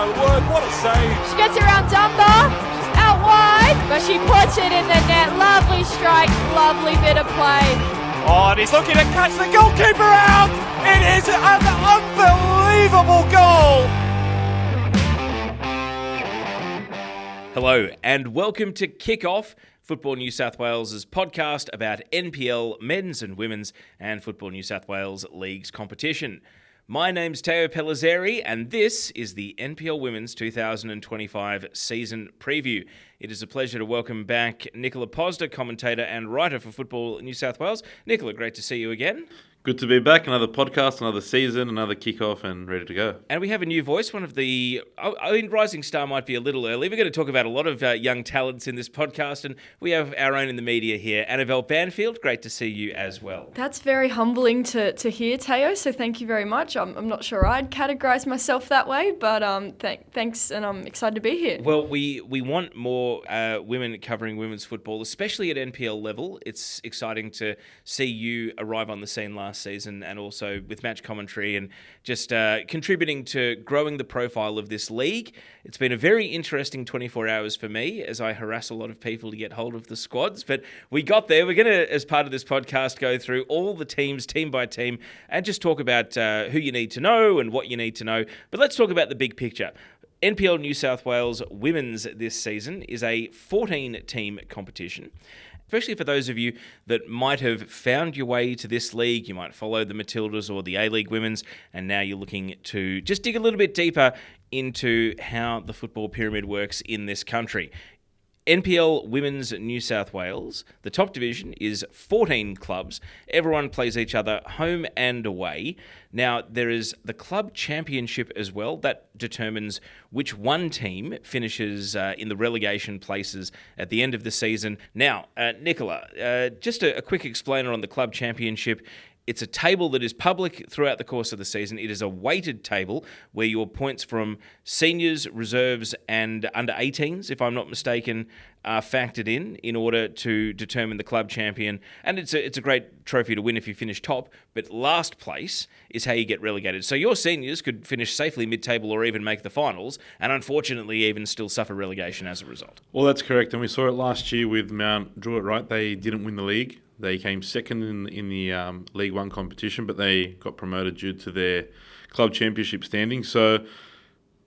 my word, what a save. She gets around Dunbar, out wide, but she puts it in the net. Lovely strike, lovely bit of play. Oh, and he's looking to catch the goalkeeper out. It is an unbelievable goal. Hello and welcome to Kick-Off, Football New South Wales' podcast about NPL men's and women's and Football New South Wales League's competition. My name's Teo Pellizzeri and this is the NPL Women's 2025 season preview. It is a pleasure to welcome back Nikola, Pozder, commentator and writer for Football New South Wales. Nikola, great to see you again. Good to be back. Another podcast, another season, another kick-off and ready to go. And we have a new voice, one of the... I mean, Rising Star might be a little early. We're going to talk about a lot of young talents in this podcast, and we have our own in the media here. Annabelle, Banfield, great to see you as well. That's very humbling to hear, Teo, so thank you very much. I'm not sure I'd categorise myself that way, but thanks, and I'm excited to be here. Well, we want more women covering women's football, especially at NPL level. It's exciting to see you arrive on the scene last season and also with match commentary and just contributing to growing the profile of this league. It's been a very interesting 24 hours for me as I harass a lot of people to get hold of the squads, but we got there. We're going to, as part of this podcast, go through all the teams, team by team, and just talk about who you need to know and what you need to know. But let's talk about the big picture. NPL New South Wales Women's this season is a 14-team competition. Especially for those of you that might have found your way to this league. You might follow the Matildas or the A-League Women's, and now you're looking to just dig a little bit deeper into how the football pyramid works in this country. NPL Women's New South Wales, the top division is 14 clubs. Everyone plays each other home and away. Now, there is the club championship as well. That determines which one team finishes in the relegation places at the end of the season. Now, Nikola, just a quick explainer on the club championship. It's a table that is public throughout the course of the season. It is a weighted table where your points from seniors, reserves and under 18s, if I'm not mistaken, are factored in order to determine the club champion. And it's a great trophy to win if you finish top, but last place is how you get relegated. So your seniors could finish safely mid-table or even make the finals, and unfortunately even still suffer relegation as a result. Well, that's correct. And we saw it last year with Mount Druitt, right? They didn't win the league. They came second in the League One competition, but they got promoted due to their club championship standing. So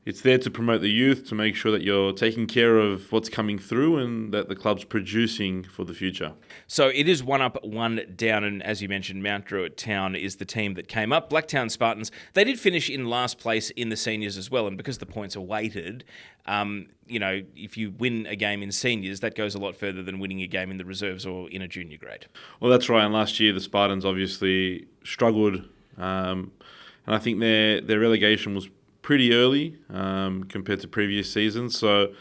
it's there to promote the youth, to make sure that you're taking care of what's coming through and that the club's producing for the future. So it is one up, one down, and as you mentioned, Mount Druitt Town is the team that came up. Blacktown Spartans, they did finish in last place in the seniors as well, and because the points are weighted, if you win a game in seniors, that goes a lot further than winning a game in the reserves or in a junior grade. Well, that's right. And last year, the Spartans obviously struggled, and I think their relegation was pretty early compared to previous seasons. So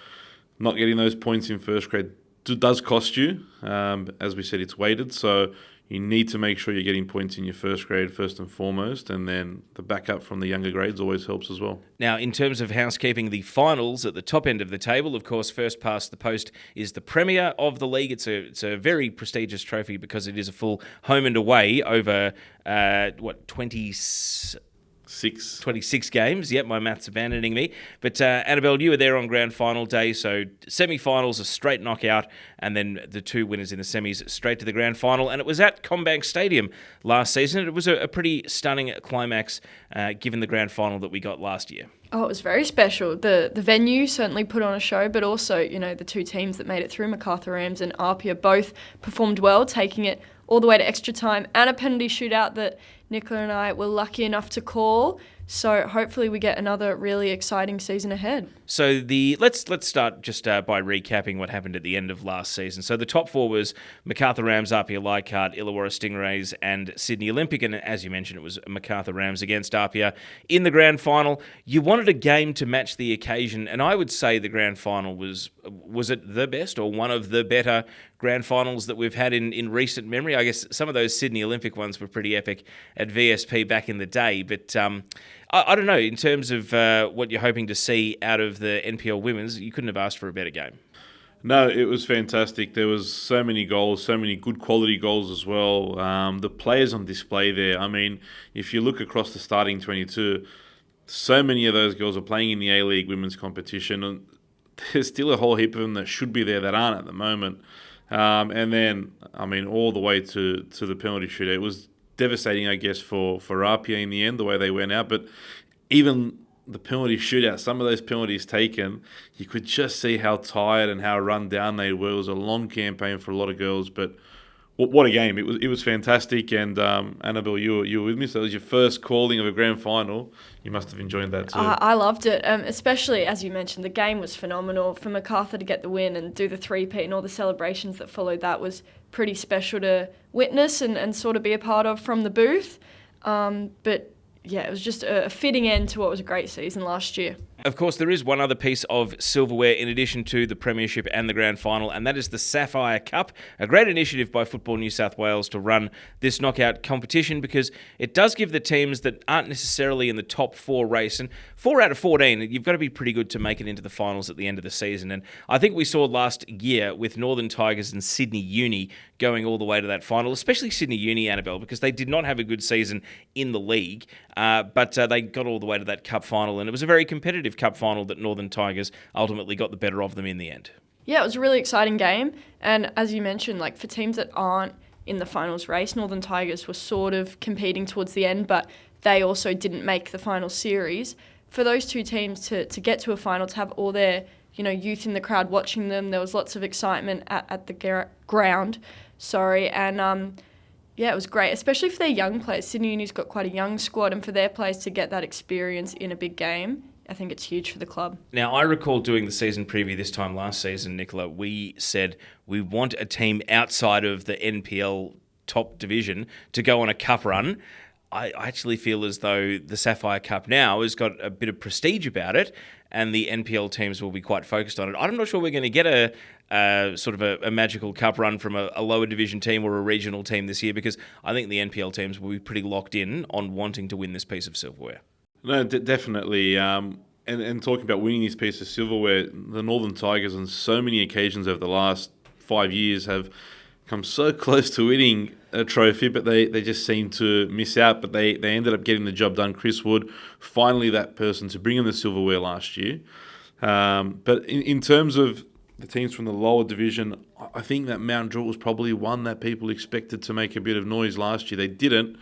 not getting those points in first grade does cost you. As we said, it's weighted. So you need to make sure you're getting points in your first grade first and foremost, and then the backup from the younger grades always helps as well. Now, in terms of housekeeping, the finals at the top end of the table, of course, first past the post is the premier of the league. It's a very prestigious trophy because it is a full home and away over 26 games. Yep, my math's abandoning me. But Annabelle, you were there on grand final day, so semi-finals, a straight knockout, and then the two winners in the semis straight to the grand final. And it was at Combank Stadium last season. It was a pretty stunning climax given the grand final that we got last year. Oh, it was very special. The venue certainly put on a show, but also, the two teams that made it through, Macarthur Rams and Apia, both performed well, taking it all the way to extra time and a penalty shootout that Nikola and I were lucky enough to call. So hopefully we get another really exciting season ahead. So let's start just by recapping what happened at the end of last season. So the top four was Macarthur Rams, Apia Leichhardt, Illawarra Stingrays and Sydney Olympic. And as you mentioned, it was Macarthur Rams against Apia in the grand final. You wanted a game to match the occasion, and I would say the grand final was it the best or one of the better grand finals that we've had in recent memory? I guess some of those Sydney Olympic ones were pretty epic at VSP back in the day, but I don't know, in terms of what you're hoping to see out of the NPL Women's, you couldn't have asked for a better game. No, it was fantastic. There was so many goals, so many good quality goals as well. The players on display there, I mean, if you look across the starting 22, so many of those girls are playing in the A-League women's competition, and there's still a whole heap of them that should be there that aren't at the moment. And then, all the way to the penalty shootout. It was devastating, I guess, for Rapia in the end, the way they went out. But even the penalty shootout, some of those penalties taken, you could just see how tired and how run down they were. It was a long campaign for a lot of girls, but what a game. It was fantastic. And Annabelle, you were with me, so it was your first calling of a grand final. You must have enjoyed that too. I loved it, especially, as you mentioned, the game was phenomenal. For MacArthur to get the win and do the three-peat and all the celebrations that followed that was pretty special to witness and sort of be a part of from the booth. But yeah, it was just a fitting end to what was a great season last year. Of course, there is one other piece of silverware in addition to the Premiership and the Grand Final, and that is the Sapphire Cup, a great initiative by Football New South Wales to run this knockout competition because it does give the teams that aren't necessarily in the top 4 race, and 4 out of 14, you've got to be pretty good to make it into the finals at the end of the season. And I think we saw last year with Northern Tigers and Sydney Uni going all the way to that final, especially Sydney Uni, Annabelle, because they did not have a good season in the league, but they got all the way to that cup final, and it was a very competitive cup final that Northern Tigers ultimately got the better of them in the end. Yeah, it was a really exciting game. And as you mentioned, like for teams that aren't in the finals race, Northern Tigers were sort of competing towards the end, but they also didn't make the final series. For those two teams to get to a final, to have all their youth in the crowd watching them, there was lots of excitement at the ground. And yeah, it was great, especially for their young players. Sydney Uni's got quite a young squad, and for their players to get that experience in a big game, I think it's huge for the club. Now, I recall doing the season preview this time last season, Nikola, we said we want a team outside of the NPL top division to go on a cup run. I actually feel as though the Sapphire Cup now has got a bit of prestige about it, and the NPL teams will be quite focused on it. I'm not sure we're going to get a sort of a magical cup run from a lower division team or a regional team this year, because I think the NPL teams will be pretty locked in on wanting to win this piece of silverware. No, definitely. And talking about winning this piece of silverware, the Northern Tigers on so many occasions over the last 5 years have come so close to winning a trophy, but they just seem to miss out. But they ended up getting the job done. Chris Wood, finally that person to bring in the silverware last year. But in terms of the teams from the lower division, I think that Mount Druitt was probably one that people expected to make a bit of noise last year. They didn't.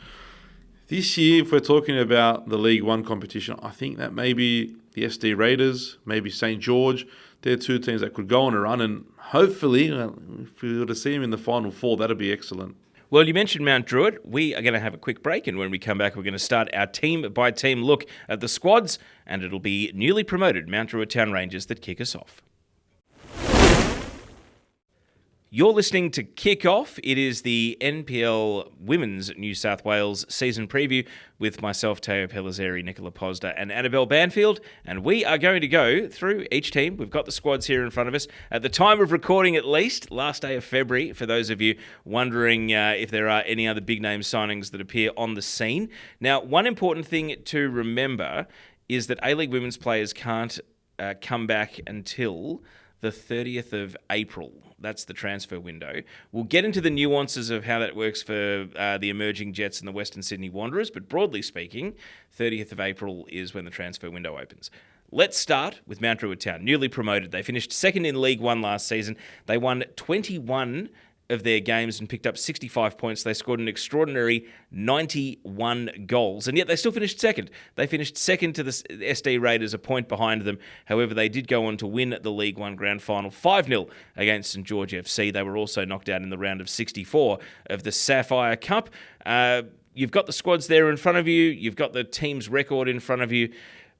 This year, if we're talking about the League One competition, I think that maybe the SD Raiders, maybe St. George, they're two teams that could go on a run, and hopefully, if we were to see them in the Final Four, that'd be excellent. Well, you mentioned Mount Druitt. We are going to have a quick break, and when we come back, we're going to start our team-by-team look at the squads, and it'll be newly promoted Mount Druitt Town Rangers that kick us off. You're listening to Kick Off. It is the NPL Women's New South Wales season preview with myself, Teo Pellizzeri, Nikola Pozder, and Annabelle Banfield. And we are going to go through each team. We've got the squads here in front of us. At the time of recording, at least, last day of February, for those of you wondering if there are any other big name signings that appear on the scene. Now, one important thing to remember is that A-League women's players can't come back until the 30th of April. That's the transfer window. We'll get into the nuances of how that works for the emerging Jets and the Western Sydney Wanderers, but broadly speaking, 30th of April is when the transfer window opens. Let's start with Mount Druitt Town, newly promoted. They finished second in League One last season. They won 21 of their games and picked up 65 points. They scored an extraordinary 91 goals, and yet they still finished second. They finished second to the SD Raiders, a point behind them. However, they did go on to win the League One Grand Final 5-0 against St. George FC. They were also knocked out in the round of 64 of the Sapphire Cup. You've got the squads there in front of you. You've got the team's record in front of you.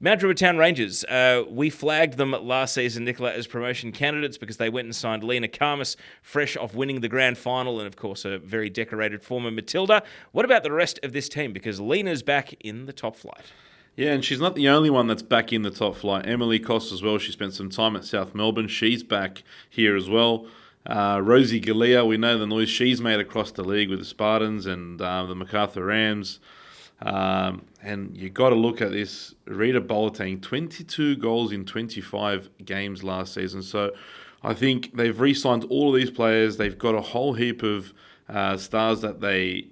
Mount Druitt Town Rangers, we flagged them last season, Nikola, as promotion candidates because they went and signed Lena Karmas, fresh off winning the grand final, and of course a very decorated former Matilda. What about the rest of this team? Because Lena's back in the top flight. Yeah, and she's not the only one that's back in the top flight. Emily Cost as well. She spent some time at South Melbourne. She's back here as well. Rosie Galea, we know the noise she's made across the league with the Spartans and the MacArthur Rams. And you got to look at this. Rita Bolateng, 22 goals in 25 games last season. So I think they've re-signed all of these players. They've got a whole heap of stars that they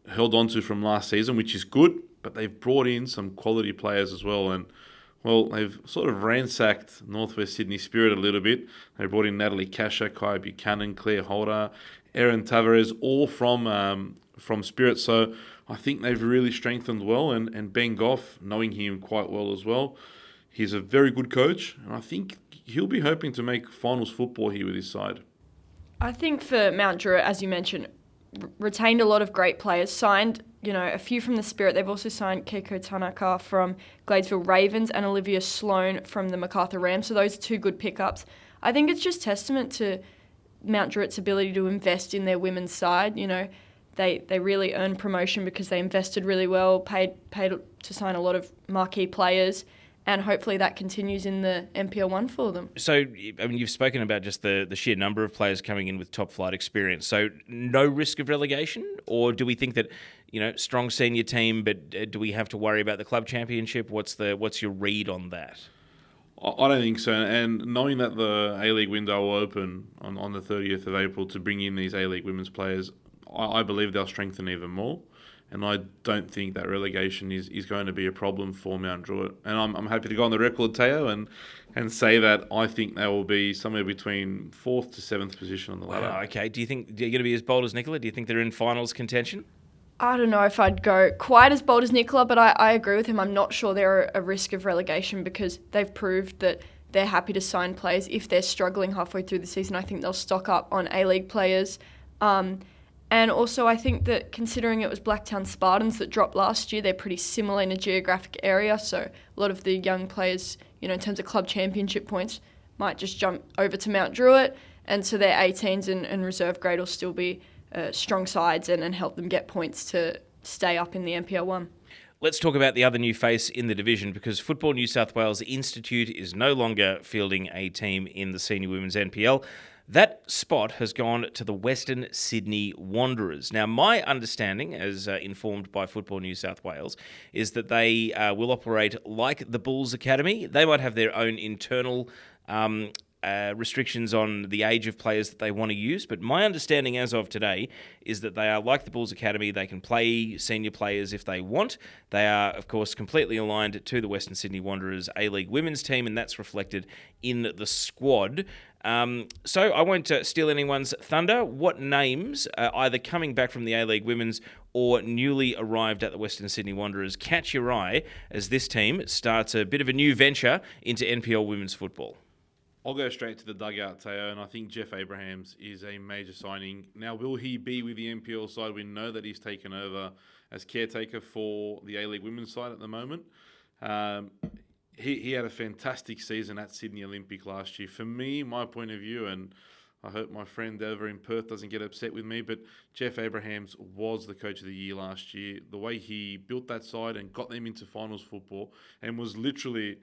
held on to from last season, which is good. but they've brought in some quality players as well. And, well, they've sort of ransacked Northwest Sydney Spirit a little bit. They brought in Natalie Kasher, Kai Buchanan, Claire Holder, Erin Tavares, all from Spirit. So I think they've really strengthened well. And Ben Goff, knowing him quite well as well, he's a very good coach. And I think he'll be hoping to make finals football here with his side. I think for Mount Druitt, as you mentioned, retained a lot of great players, signed, a few from the Spirit. They've also signed Keiko Tanaka from Gladesville Ravens and Olivia Sloan from the MacArthur Rams. So those are two good pickups. I think it's just testament to Mount Druitt's ability to invest in their women's side. They really earned promotion because they invested really well, paid to sign a lot of marquee players, and hopefully that continues in the NPL 1 for them. So, you've spoken about just the sheer number of players coming in with top flight experience. So, no risk of relegation? Or do we think that, strong senior team, but do we have to worry about the club championship? What's your read on that? I don't think so. And knowing that the A-League window will open on the 30th of April to bring in these A-League women's players, I believe they'll strengthen even more. And I don't think that relegation is going to be a problem for Mount Druitt. And I'm happy to go on the record, Teo, and say that I think they will be somewhere between 4th to 7th position on the ladder. Okay. Do you think you're going to be as bold as Nikola? Do you think they're in finals contention? I don't know if I'd go quite as bold as Nikola, but I agree with him. I'm not sure they're a risk of relegation because they've proved that they're happy to sign players. If they're struggling halfway through the season, I think they'll stock up on A-League players. And also, I think that considering it was Blacktown Spartans that dropped last year, they're pretty similar in a geographic area. So a lot of the young players, in terms of club championship points, might just jump over to Mount Druitt. And so their 18s and reserve grade will still be strong sides and help them get points to stay up in the NPL 1. Let's talk about the other new face in the division because Football New South Wales Institute is no longer fielding a team in the Senior Women's NPL. That spot has gone to the Western Sydney Wanderers. Now, my understanding, as informed by Football New South Wales, is that they will operate like the Bulls Academy. They might have their own internal restrictions on the age of players that they want to use, but my understanding as of today is that they are like the Bulls Academy. They can play senior players if they want. They are, of course, completely aligned to the Western Sydney Wanderers A-League women's team, and that's reflected in the squad. So I won't steal anyone's thunder. What names, either coming back from the A-League women's or newly arrived at the Western Sydney Wanderers, catch your eye as this team starts a bit of a new venture into NPL women's football? I'll go straight to the dugout, Teo, and I think Jeff Abrahams is a major signing. Now, will he be with the NPL side? We know that he's taken over as caretaker for the A-League women's side at the moment. He had a fantastic season at Sydney Olympic last year. For me, my point of view, and I hope my friend over in Perth doesn't get upset with me, but Jeff Abrahams was the coach of the year last year. The way he built that side and got them into finals football and was literally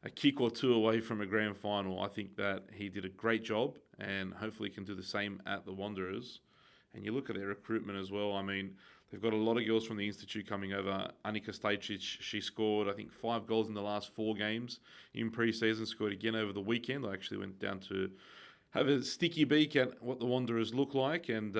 a kick or two away from a grand final, I think that he did a great job and hopefully can do the same at the Wanderers. And you look at their recruitment as well. I mean, they've got a lot of girls from the Institute coming over. Anika Stajcic, she scored, I think, 5 goals in the last 4 games in pre-season, scored again over the weekend. I actually went down to have a sticky beak at what the Wanderers look like, and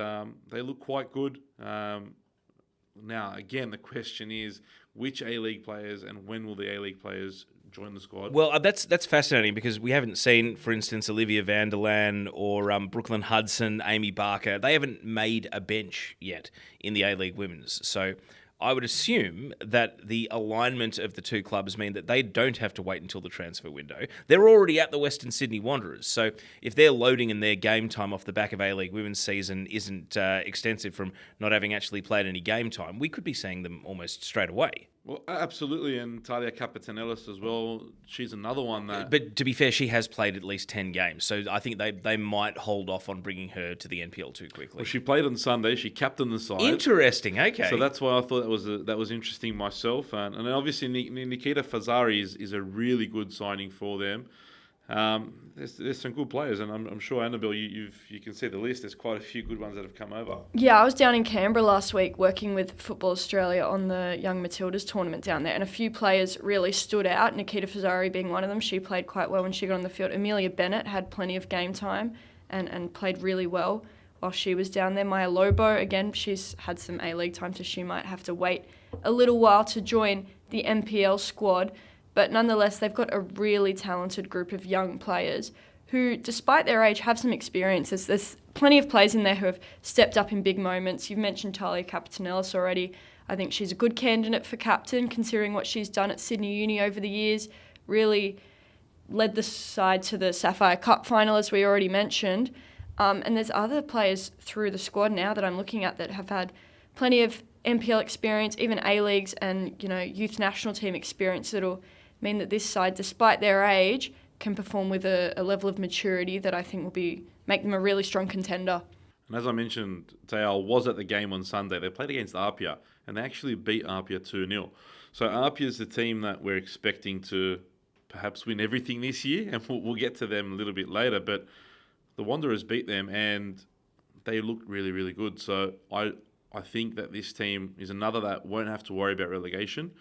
they look quite good. Now, again, the question is, which A-League players and when will the A-League players join the squad? Well, that's fascinating because we haven't seen, for instance, Olivia Vanderlaan or Brooklyn Hudson, Amy Barker. They haven't made a bench yet in the A-League Women's. So I would assume that the alignment of the two clubs mean that they don't have to wait until the transfer window. They're already at the Western Sydney Wanderers. So if their loading and their game time off the back of A-League Women's season isn't extensive from not having actually played any game time, we could be seeing them almost straight away. Well, absolutely, and Talia Capitanelis as well. She's another one that... But to be fair, she has played at least 10 games, so I think they might hold off on bringing her to the NPL too quickly. Well, she played on Sunday. She captained the side. Interesting, okay. So that's why I thought that was interesting myself. And then obviously Nikita Fazari is a really good signing for them. There's some good players, and I'm sure, Annabelle, you can see the list. There's quite a few good ones that have come over. Yeah, I was down in Canberra last week working with Football Australia on the Young Matildas tournament down there, and a few players really stood out, Nikita Fazari being one of them. She played quite well when she got on the field. Amelia Bennett had plenty of game time and played really well while she was down there. Maya Lobo, again, she's had some A-League time, so she might have to wait a little while to join the NPL squad. But nonetheless, they've got a really talented group of young players who, despite their age, have some experience. There's plenty of players in there who have stepped up in big moments. You've mentioned Talia Capitanellis already. I think she's a good candidate for captain, considering what she's done at Sydney Uni over the years. Really led the side to the Sapphire Cup final, as we already mentioned. And there's other players through the squad now that I'm looking at that have had plenty of NPL experience, even A-Leagues and, youth national team experience that'll mean that this side, despite their age, can perform with a level of maturity that I think will make them a really strong contender. And as I mentioned, Teo was at the game on Sunday. They played against Apia, and they actually beat Apia 2-0. So Apia is the team that we're expecting to perhaps win everything this year, and we'll get to them a little bit later. But the Wanderers beat them, and they look really, really good. So I think that this team is another that won't have to worry about relegation.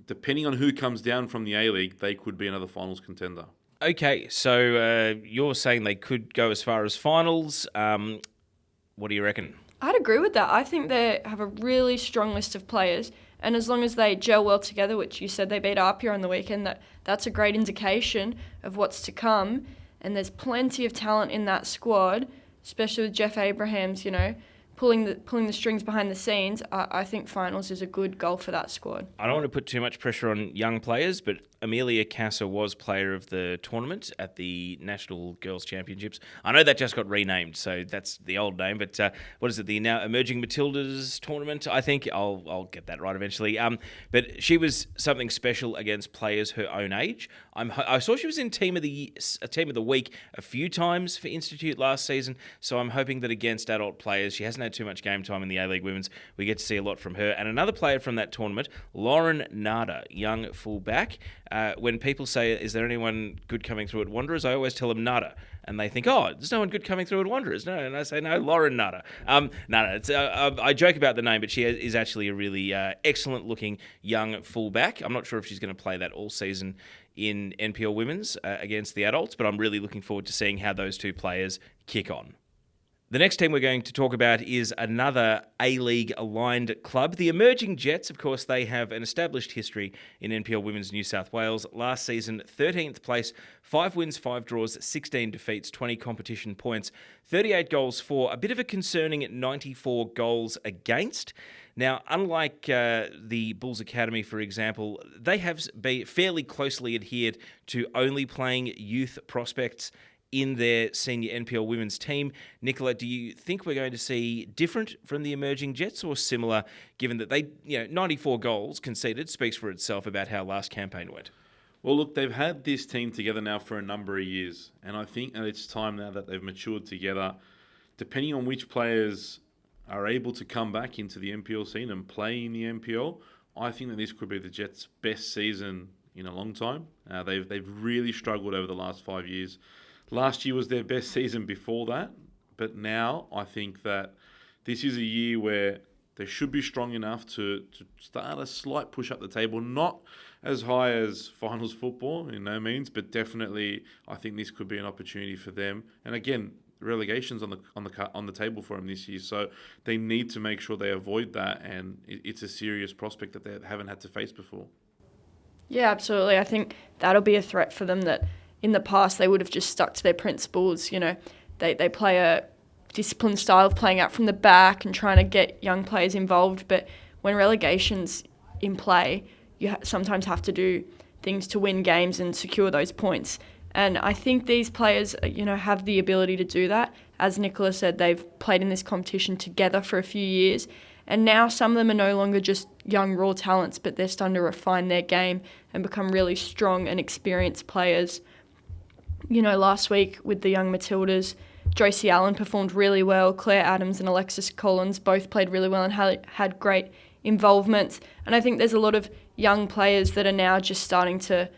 Depending on who comes down from the A-League, they could be another finals contender. Okay, so you're saying they could go as far as finals. What do you reckon? I'd agree with that. I think they have a really strong list of players, and as long as they gel well together, which you said they beat Apia on the weekend, that's a great indication of what's to come. And there's plenty of talent in that squad, especially with Jeff Abrahams, pulling the strings behind the scenes. I think finals is a good goal for that squad. I don't want to put too much pressure on young players, but Amelia Casa was player of the tournament at the National Girls Championships. I know that just got renamed, so that's the old name, but what is it, the now Emerging Matildas tournament, I think? I'll get that right eventually. But she was something special against players her own age. I saw she was in Team of the Week a few times for Institute last season, so I'm hoping that against adult players, she hasn't had too much game time in the A-League Women's, we get to see a lot from her. And another player from that tournament, Lauren Nada, young fullback. When people say, is there anyone good coming through at Wanderers, I always tell them Nada. And they think, there's no one good coming through at Wanderers. No, and I say, no, Lauren Nada. I joke about the name, but she is actually a really excellent-looking young fullback. I'm not sure if she's going to play that all season in NPL Women's against the adults, but I'm really looking forward to seeing how those two players kick on. The next team we're going to talk about is another A-League aligned club. The Emerging Jets, of course, they have an established history in NPL Women's New South Wales. Last season, 13th place, 5 wins, 5 draws, 16 defeats, 20 competition points, 38 goals for, a bit of a concerning 94 goals against. Now, unlike the Bulls Academy, for example, they have been fairly closely adhered to only playing youth prospects in their senior NPL women's team. Nikola, do you think we're going to see different from the Emerging Jets or similar, given that they, 94 goals conceded speaks for itself about how last campaign went? Well, look, they've had this team together now for a number of years, and I think that it's time now that they've matured together. Depending on which players are able to come back into the NPL scene and play in the NPL, I think that this could be the Jets' best season in a long time. They've really struggled over the last 5 years. Last year was their best season before that, but now I think that this is a year where they should be strong enough to start a slight push up the table, not as high as finals football, in no means, but definitely I think this could be an opportunity for them. And again, relegation's on the table for them this year, so they need to make sure they avoid that, and it's a serious prospect that they haven't had to face before. Yeah, absolutely. I think that'll be a threat for them that in the past, they would have just stuck to their principles. They play a disciplined style of playing out from the back and trying to get young players involved. But when relegation's in play, you sometimes have to do things to win games and secure those points. And I think these players, have the ability to do that. As Nikola said, they've played in this competition together for a few years. And now some of them are no longer just young raw talents, but they're starting to refine their game and become really strong and experienced players. Last week with the young Matildas, Josie Allen performed really well. Claire Adams and Alexis Collins both played really well and had great involvement. And I think there's a lot of young players that are now just starting to,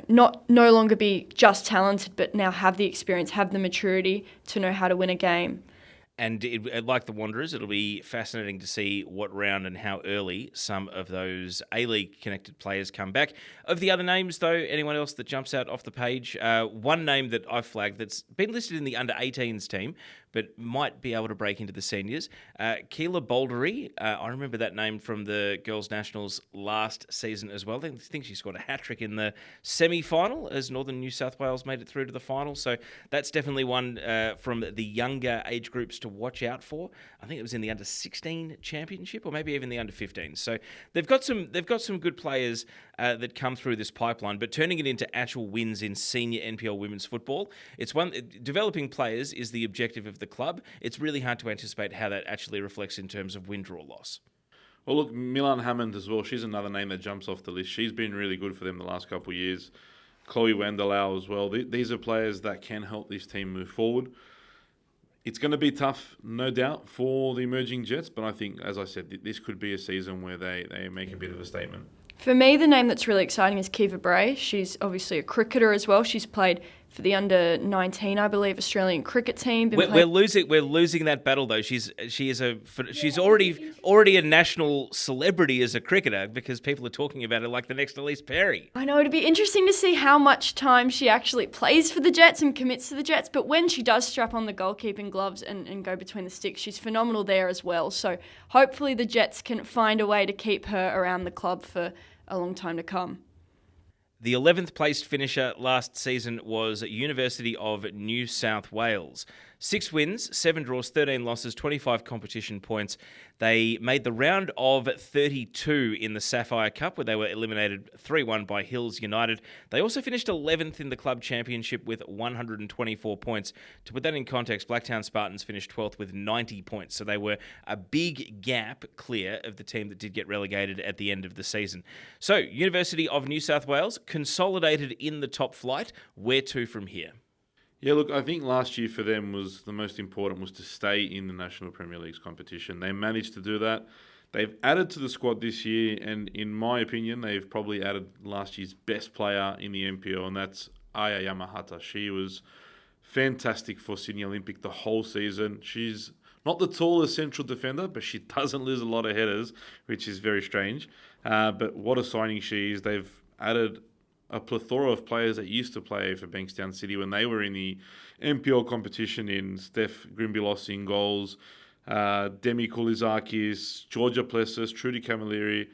no longer be just talented, but now have the experience, have the maturity to know how to win a game. And like the Wanderers, it'll be fascinating to see what round and how early some of those A-League connected players come back. Of the other names, though, anyone else that jumps out off the page? One name that I've flagged that's been listed in the under-18s team, but might be able to break into the seniors. Keela Bouldery, I remember that name from the Girls Nationals last season as well. I think she scored a hat-trick in the semi-final as Northern New South Wales made it through to the final. So that's definitely one from the younger age groups to watch out for. I think it was in the under-16 championship, or maybe even the under-15. So they've got some good players that come through this pipeline, but turning it into actual wins in senior NPL women's football, developing players is the objective of the club. It's really hard to anticipate how that actually reflects in terms of win, draw, loss. Well, look, Milan Hammond as well. She's another name that jumps off the list. She's been really good for them the last couple of years. Chloe Wandelau as well. These are players that can help this team move forward. It's going to be tough, no doubt, for the emerging Jets, but I think, as I said, this could be a season where they make a bit of a statement. For me, the name that's really exciting is Kiva Bray. She's obviously a cricketer as well. She's played for the under-19, I believe, Australian cricket team. We're losing that battle though. She's already a national celebrity as a cricketer because people are talking about her like the next Elise Perry. I know, it'd be interesting to see how much time she actually plays for the Jets and commits to the Jets, but when she does strap on the goalkeeping gloves and go between the sticks, she's phenomenal there as well. So hopefully the Jets can find a way to keep her around the club for a long time to come. The 11th placed finisher last season was University of New South Wales. 6 wins, 7 draws, 13 losses, 25 competition points. They made the round of 32 in the Sapphire Cup, where they were eliminated 3-1 by Hills United. They also finished 11th in the club championship with 124 points. To put that in context, Blacktown Spartans finished 12th with 90 points, so they were a big gap clear of the team that did get relegated at the end of the season. So, University of New South Wales consolidated in the top flight. Where to from here? Yeah, look, I think last year for them was the most important was to stay in the National Premier League's competition. They managed to do that. They've added to the squad this year, and in my opinion, they've probably added last year's best player in the NPL, and that's Aya Yamahata. She was fantastic for Sydney Olympic the whole season. She's not the tallest central defender, but she doesn't lose a lot of headers, which is very strange. But what a signing she is. They've added a plethora of players that used to play for Bankstown City when they were in the NPL competition in Steph Grimbilos in goals, Demi Koulizakis, Georgia Plessis, Trudy Camilleri,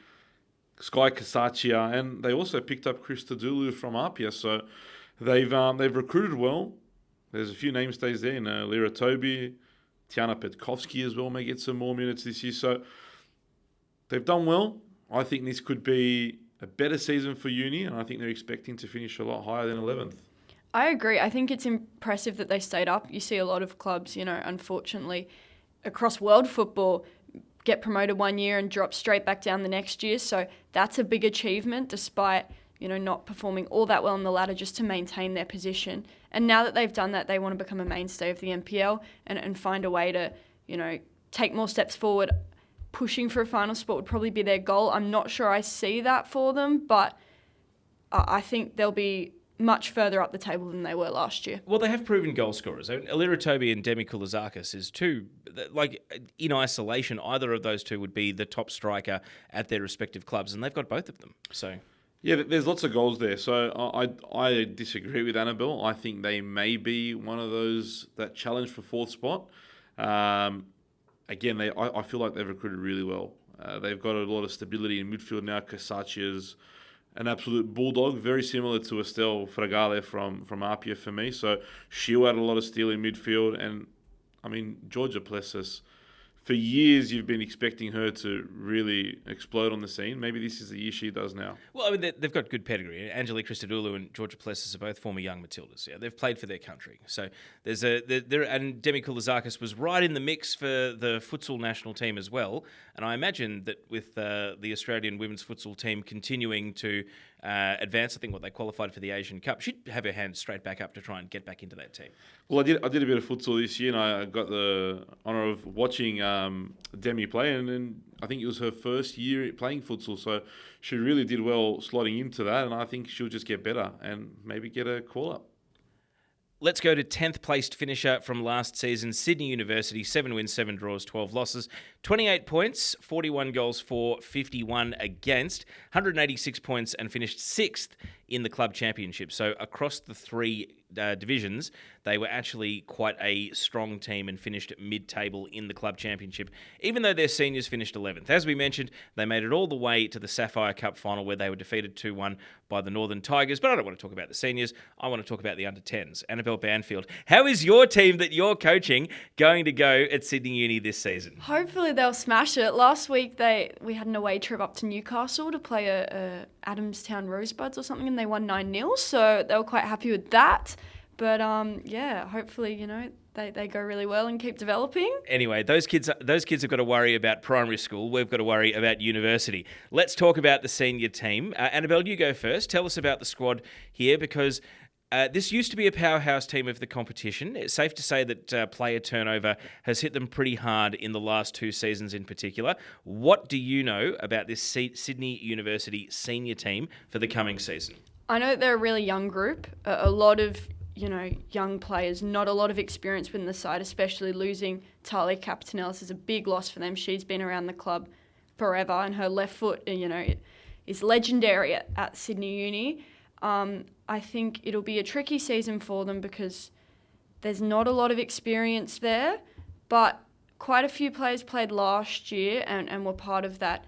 Sky Kasachia, and they also picked up Chris Tadulu from Apia. So they've recruited well. There's a few name stays there, Lyra Toby, Tiana Petkovsky as well may get some more minutes this year. So they've done well. I think this could be a better season for Uni, and I think they're expecting to finish a lot higher than 11th. I agree. I think it's impressive that they stayed up. You see a lot of clubs, unfortunately, across world football, get promoted one year and drop straight back down the next year. So that's a big achievement, despite, not performing all that well in the ladder, just to maintain their position. And now that they've done that, they want to become a mainstay of the NPL and find a way to, take more steps forward. Pushing for a final spot would probably be their goal. I'm not sure I see that for them, but I think they'll be much further up the table than they were last year. Well, they have proven goal scorers. Alira Toby and Demi Koulizakis is two, in isolation, either of those two would be the top striker at their respective clubs, and they've got both of them. So, yeah, there's lots of goals there. So I disagree with Annabelle. I think they may be one of those that challenge for 4th spot. Again, I feel like they've recruited really well. They've got a lot of stability in midfield now. Kasachia's an absolute bulldog, very similar to Estelle Fragale from Apia for me. So she'll add a lot of steel in midfield. And, Georgia Plessis, for years you've been expecting her to really explode on the scene. Maybe this is the year she does now. Well, they've got good pedigree. Angelique Christodoulou and Georgia Plessis are both former young Matildas. Yeah, they've played for their country. So and Demi Koulizakis was right in the mix for the futsal national team as well. And I imagine that with the Australian women's futsal team continuing to advance, I think they qualified for the Asian Cup, she'd have her hand straight back up to try and get back into that team. Well, I did a bit of futsal this year, and I got the honour of watching Demi play, and I think it was her first year playing futsal, so she really did well slotting into that, and I think she'll just get better and maybe get a call-up. Let's go to 10th placed finisher from last season, Sydney University, 7 wins, 7 draws, 12 losses, 28 points, 41 goals for, 51 against, 186 points and finished 6th in the club championship. So across the three divisions, they were actually quite a strong team and finished mid-table in the club championship, even though their seniors finished 11th. As we mentioned, they made it all the way to the Sapphire Cup final where they were defeated 2-1 by the Northern Tigers. But I don't want to talk about the seniors. I want to talk about the under-10s. Annabelle, Banfield. How is your team that you're coaching going to go at Sydney Uni this season? Hopefully they'll smash it. Last week we had an away trip up to Newcastle to play a Adamstown Rosebuds or something, and they won 9-0, so they were quite happy with that. But hopefully, they go really well and keep developing. Anyway, those kids have got to worry about primary school. We've got to worry about university. Let's talk about the senior team. Annabelle, you go first. Tell us about the squad here, because this used to be a powerhouse team of the competition. It's safe to say that player turnover has hit them pretty hard in the last 2 seasons in particular. What do you know about this Sydney University senior team for the coming season? I know they're a really young group. A lot of young players, not a lot of experience within the side, especially losing Talia Capitanellis is a big loss for them. She's been around the club forever, and her left foot, is legendary at Sydney Uni. I think it'll be a tricky season for them because there's not a lot of experience there, but quite a few players played last year and were part of that,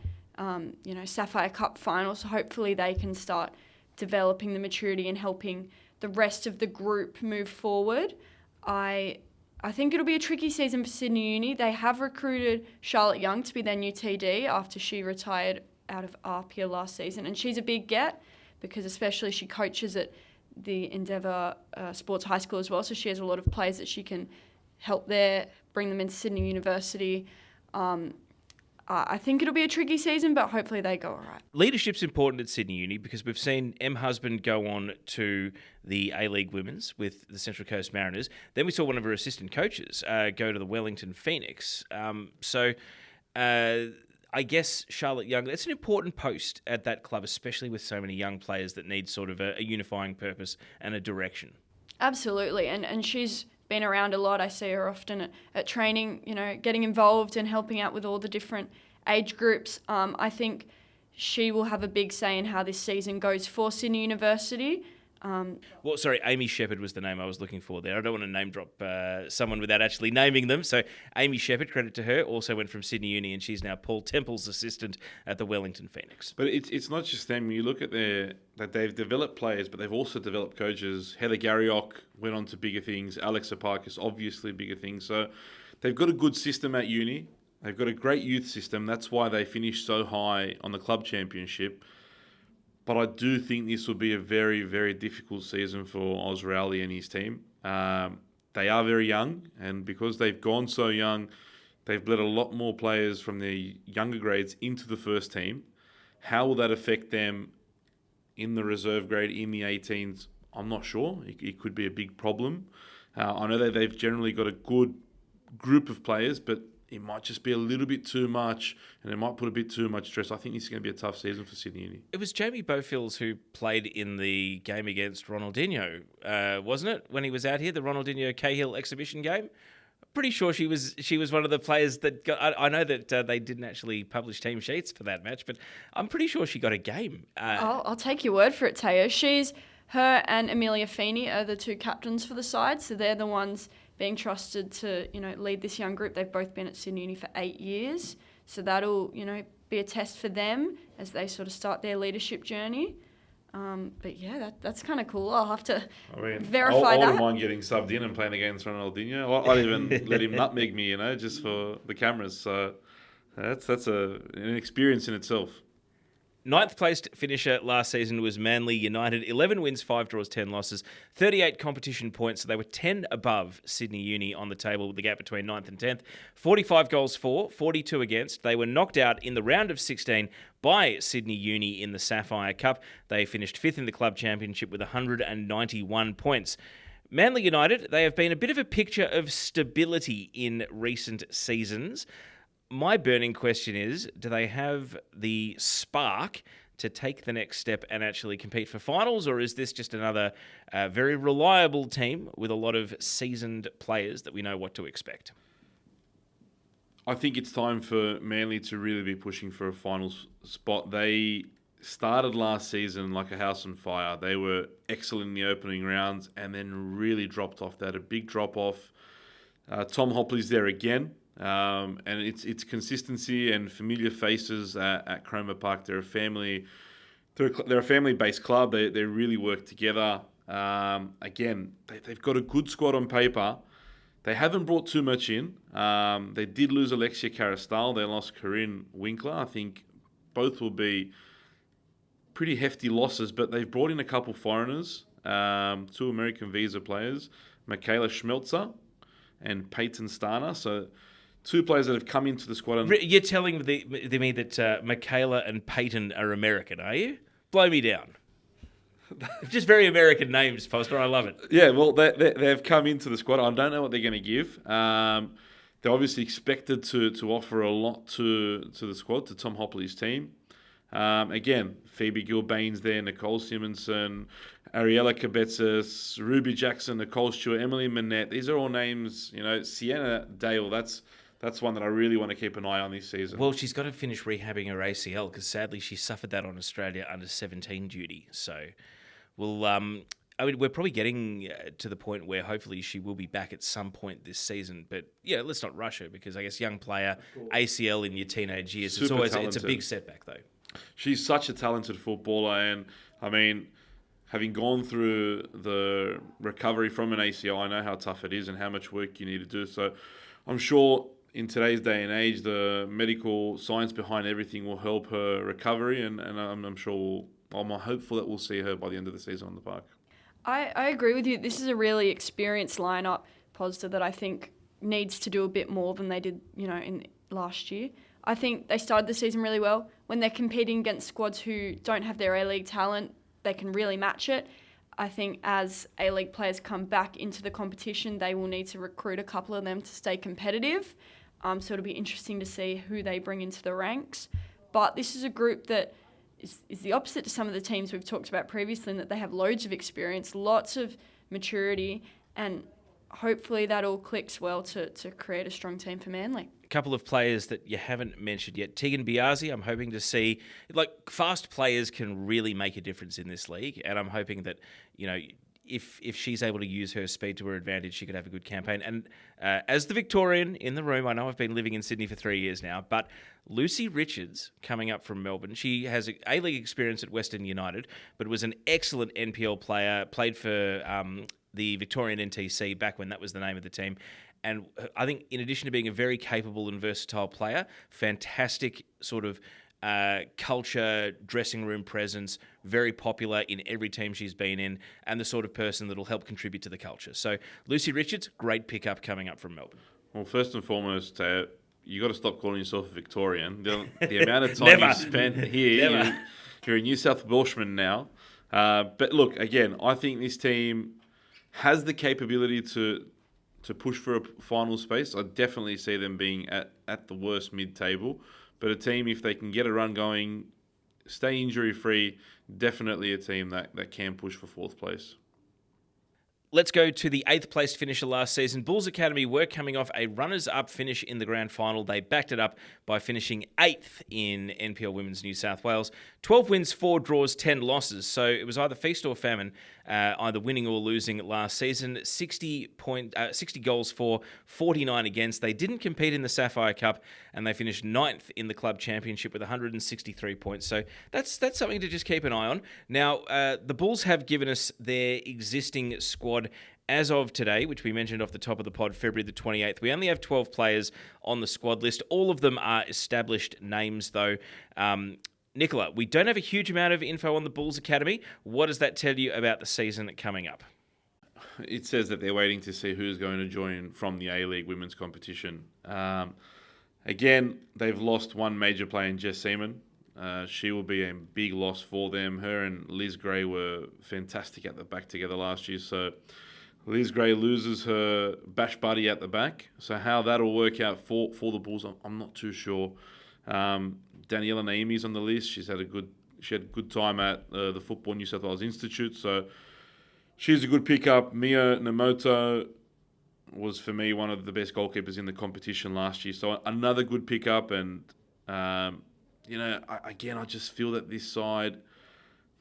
Sapphire Cup final, so hopefully they can start developing the maturity and helping the rest of the group move forward. I think it'll be a tricky season for Sydney Uni. They have recruited Charlotte Young to be their new TD after she retired out of ARPIA last season, and she's a big get because especially she coaches at the Endeavour Sports High School as well, so she has a lot of players that she can help there, bring them into Sydney University. I think it'll be a tricky season, but hopefully they go all right. Leadership's important at Sydney Uni because we've seen Em Husband go on to the A-League Women's with the Central Coast Mariners. Then we saw one of her assistant coaches go to the Wellington Phoenix. I guess Charlotte Young, that's an important post at that club, especially with so many young players that need sort of a unifying purpose and a direction. Absolutely, and she's been around a lot. I see her often at training, getting involved and helping out with all the different age groups. I think she will have a big say in how this season goes for Sydney University. Amy Shepherd was the name I was looking for there. I don't want to name drop someone without actually naming them. So Amy Shepherd, credit to her, also went from Sydney Uni, and she's now Paul Temple's assistant at the Wellington Phoenix. But it's not just them. You look at that they've developed players, but they've also developed coaches. Heather Garriock went on to bigger things. Alexa Parkus, obviously bigger things. So they've got a good system at uni. They've got a great youth system. That's why they finished so high on the club championship. But I do think this will be a very, very difficult season for Oz Rowley and his team. They are very young, and because they've gone so young, they've bled a lot more players from the younger grades into the first team. How will that affect them in the reserve grade, in the 18s? I'm not sure. It could be a big problem. I know that they've generally got a good group of players, but it might just be a little bit too much, and it might put a bit too much stress. I think this is going to be a tough season for Sydney Uni. It was Jamie Bowfields who played in the game against Ronaldinho, wasn't it? When he was out here, the Ronaldinho Cahill exhibition game. Pretty sure she was one of the players that got. I know that they didn't actually publish team sheets for that match, but I'm pretty sure she got a game. I'll take your word for it, Teo. Her and Amelia Feeney are the two captains for the side, so they're the ones being trusted to, lead this young group. They've both been at Sydney Uni for 8 years. So that'll, be a test for them as they sort of start their leadership journey. But yeah, that's kind of cool. I'll have to verify that. I wouldn't mind getting subbed in and playing against Ronaldinho. I'd even let him nutmeg me, just for the cameras. So that's an experience in itself. Ninth placed finisher last season was Manly United. 11 wins, 5 draws, 10 losses, 38 competition points. So they were 10 above Sydney Uni on the table with the gap between 9th and 10th. 45 goals for, 42 against. They were knocked out in the round of 16 by Sydney Uni in the Sapphire Cup. They finished 5th in the club championship with 191 points. Manly United, they have been a bit of a picture of stability in recent seasons. My burning question is, do they have the spark to take the next step and actually compete for finals, or is this just another very reliable team with a lot of seasoned players that we know what to expect? I think it's time for Manly to really be pushing for a finals spot. They started last season like a house on fire. They were excellent in the opening rounds and then really dropped off. They had a big drop off. Tom Hopley's there again. And it's consistency and familiar faces at Cromer Park. They're a family-based club. They really work together. Again, they've got a good squad on paper. They haven't brought too much in. They did lose Alexia Carastal. They lost Corinne Winkler. I think both will be pretty hefty losses, but they've brought in a couple foreigners, 2 American visa players, Michaela Schmelzer and Peyton Starner. So 2 players that have come into the squad. You're telling me that Michaela and Peyton are American, are you? Blow me down. Just very American names, Pozder. I love it. Yeah, well, they've come into the squad. I don't know what they're going to give. They're obviously expected to offer a lot to the squad, to Tom Hopley's team. Again, Phoebe Gilbane's there, Nicole Simonson, Ariella Cabezas, Ruby Jackson, Nicole Stewart, Emily Manette. These are all names, Sienna Dale, that's one that I really want to keep an eye on this season. Well, she's got to finish rehabbing her ACL because sadly she suffered that on Australia under 17 duty. So we're probably getting to the point where hopefully she will be back at some point this season. But yeah, let's not rush her because I guess young player, ACL in your teenage years, it's a big setback though. She's such a talented footballer, and I mean, having gone through the recovery from an ACL, I know how tough it is and how much work you need to do. So I'm sure in today's day and age, the medical science behind everything will help her recovery, and I'm sure I'm hopeful that we'll see her by the end of the season on the park. I agree with you. This is a really experienced lineup, Pozder, that I think needs to do a bit more than they did, in last year. I think they started the season really well. When they're competing against squads who don't have their A-League talent, they can really match it. I think as A-League players come back into the competition, they will need to recruit a couple of them to stay competitive. So it'll be interesting to see who they bring into the ranks. But this is a group that is the opposite to some of the teams we've talked about previously, in that they have loads of experience, lots of maturity, and hopefully that all clicks well to create a strong team for Manly. A couple of players that you haven't mentioned yet. Tegan Biazi, I'm hoping to see, fast players can really make a difference in this league, and I'm hoping that, if she's able to use her speed to her advantage, she could have a good campaign. And as the Victorian in the room, I know I've been living in Sydney for 3 years now, but Lucy Richards coming up from Melbourne. She has A-League experience at Western United, but was an excellent NPL player, played for the Victorian NTC back when that was the name of the team. And I think in addition to being a very capable and versatile player, fantastic sort of culture, dressing room presence, very popular in every team she's been in, and the sort of person that'll help contribute to the culture. So Lucy Richards, great pickup coming up from Melbourne. Well, first and foremost, you got to stop calling yourself a Victorian. The amount of time you've spent here, you're a New South Welshman now. But look, again, I think this team has the capability to push for a final space. I definitely see them being at the worst mid-table. But a team, if they can get a run going, stay injury-free, definitely a team that can push for 4th place. Let's go to the 8th place finisher last season. Bulls Academy were coming off a runners-up finish in the grand final. They backed it up by finishing 8th in NPL Women's New South Wales. 12 wins, 4 draws, 10 losses. So it was either feast or famine, either winning or losing last season. 60 goals for, 49 against. They didn't compete in the Sapphire Cup, and they finished 9th in the club championship with 163 points. So that's something to just keep an eye on. Now, the Bulls have given us their existing squad as of today, which we mentioned off the top of the pod, February the 28th. We only have 12 players on the squad list. All of them are established names, though. Nikola, we don't have a huge amount of info on the Bulls Academy. What does that tell you about the season coming up? It says that they're waiting to see who's going to join from the A-League women's competition. Again, they've lost one major player in Jess Seaman. She will be a big loss for them. Her and Liz Gray were fantastic at the back together last year. So Liz Gray loses her bash buddy at the back. So how that'll work out for the Bulls, I'm not too sure. Daniela Naimi's on the list. She had a good time at the Football New South Wales Institute. So she's a good pickup. Mia Namoto was, for me, one of the best goalkeepers in the competition last year. So another good pickup. And I just feel that this side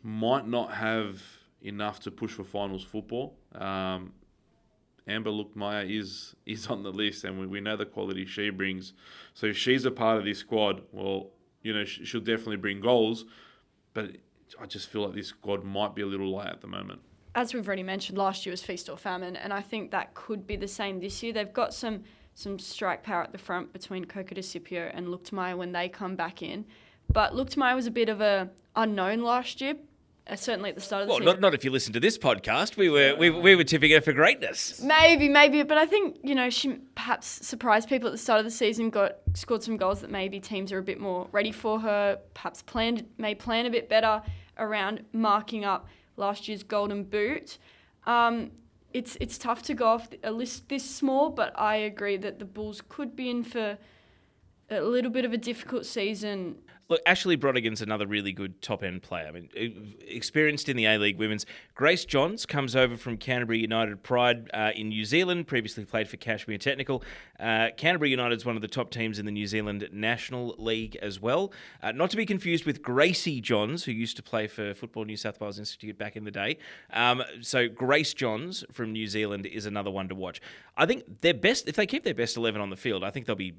might not have enough to push for finals football. Amber Lukmaya is on the list, and we know the quality she brings. So if she's a part of this squad, well, she'll definitely bring goals. But I just feel like this squad might be a little light at the moment. As we've already mentioned, last year was feast or famine, and I think that could be the same this year. They've got some strike power at the front between Coco de Scipio and Lukmaya when they come back in. But Lukmaya was a bit of a unknown last year. Certainly at the start of the season. Well, not if you listen to this podcast. We were tipping her for greatness. Maybe, but I think she perhaps surprised people at the start of the season. Scored some goals that maybe teams are a bit more ready for her. Perhaps may plan a bit better around marking up last year's Golden Boot. It's tough to go off a list this small, but I agree that the Bulls could be in for a little bit of a difficult season. Look, Ashley Brodigan's another really good top-end player. I mean, experienced in the A-League Women's. Grace Johns comes over from Canterbury United Pride in New Zealand, previously played for Kashmir Technical. Canterbury United's one of the top teams in the New Zealand National League as well. Not to be confused with Gracie Johns, who used to play for Football New South Wales Institute back in the day. So Grace Johns from New Zealand is another one to watch. I think if they keep their best 11 on the field, I think they'll be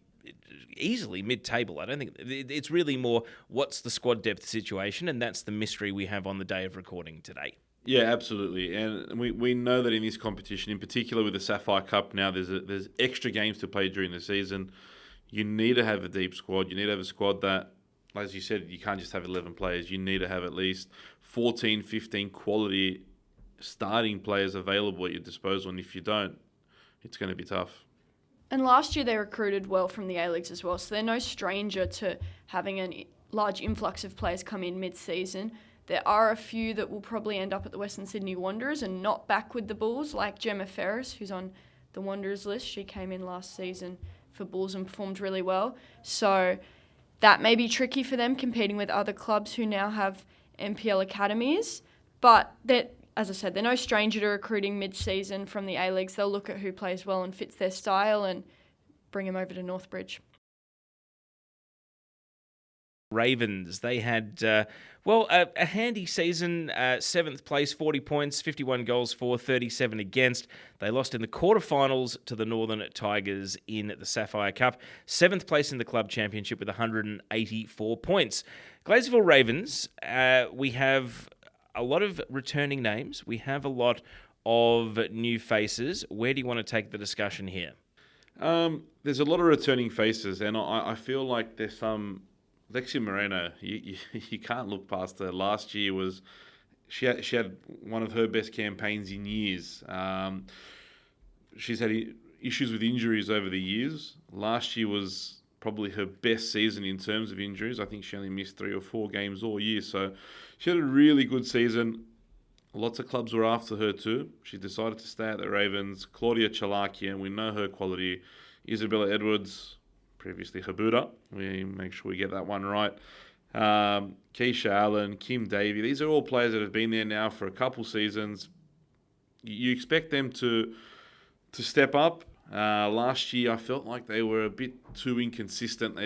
easily mid-table. I don't think it's really more what's the squad depth situation, and that's the mystery we have on the day of recording today. Yeah, absolutely. And we know that in this competition, in particular with the Sapphire Cup now, there's extra games to play during the season. You need to have a deep squad. You need to have a squad that, as you said, you can't just have 11 players. You need to have at least 14, 15 quality starting players available at your disposal. And if you don't, it's going to be tough. And last year they recruited well from the A-Leagues as well, so they're no stranger to having a large influx of players come in mid-season. There are a few that will probably end up at the Western Sydney Wanderers and not back with the Bulls, like Gemma Ferris, who's on the Wanderers list. She came in last season for Bulls and performed really well. So that may be tricky for them competing with other clubs who now have NPL academies. But as I said, they're no stranger to recruiting mid-season from the A-Leagues. They'll look at who plays well and fits their style and bring them over to Northbridge. Ravens, they had, a handy season, 7th place, 40 points, 51 goals for, 37 against. They lost in the quarterfinals to the Northern Tigers in the Sapphire Cup. 7th place in the club championship with 184 points. Glazieville Ravens, we have a lot of returning names. We have a lot of new faces. Where do you want to take the discussion here? There's a lot of returning faces, and I feel like there's some... Lexia Moreno, you can't look past her. Last year she had one of her best campaigns in years. She's had issues with injuries over the years. Last year was probably her best season in terms of injuries. I think she only missed 3 or 4 games all year. So she had a really good season. Lots of clubs were after her too. She decided to stay at the Ravens. Claudia Chalakian, we know her quality. Isabella Edwards, previously Habuda. We make sure we get that one right. Keisha Allen, Kim Davey. These are all players that have been there now for a couple seasons. You expect them to step up. Last year, I felt like they were a bit too inconsistent.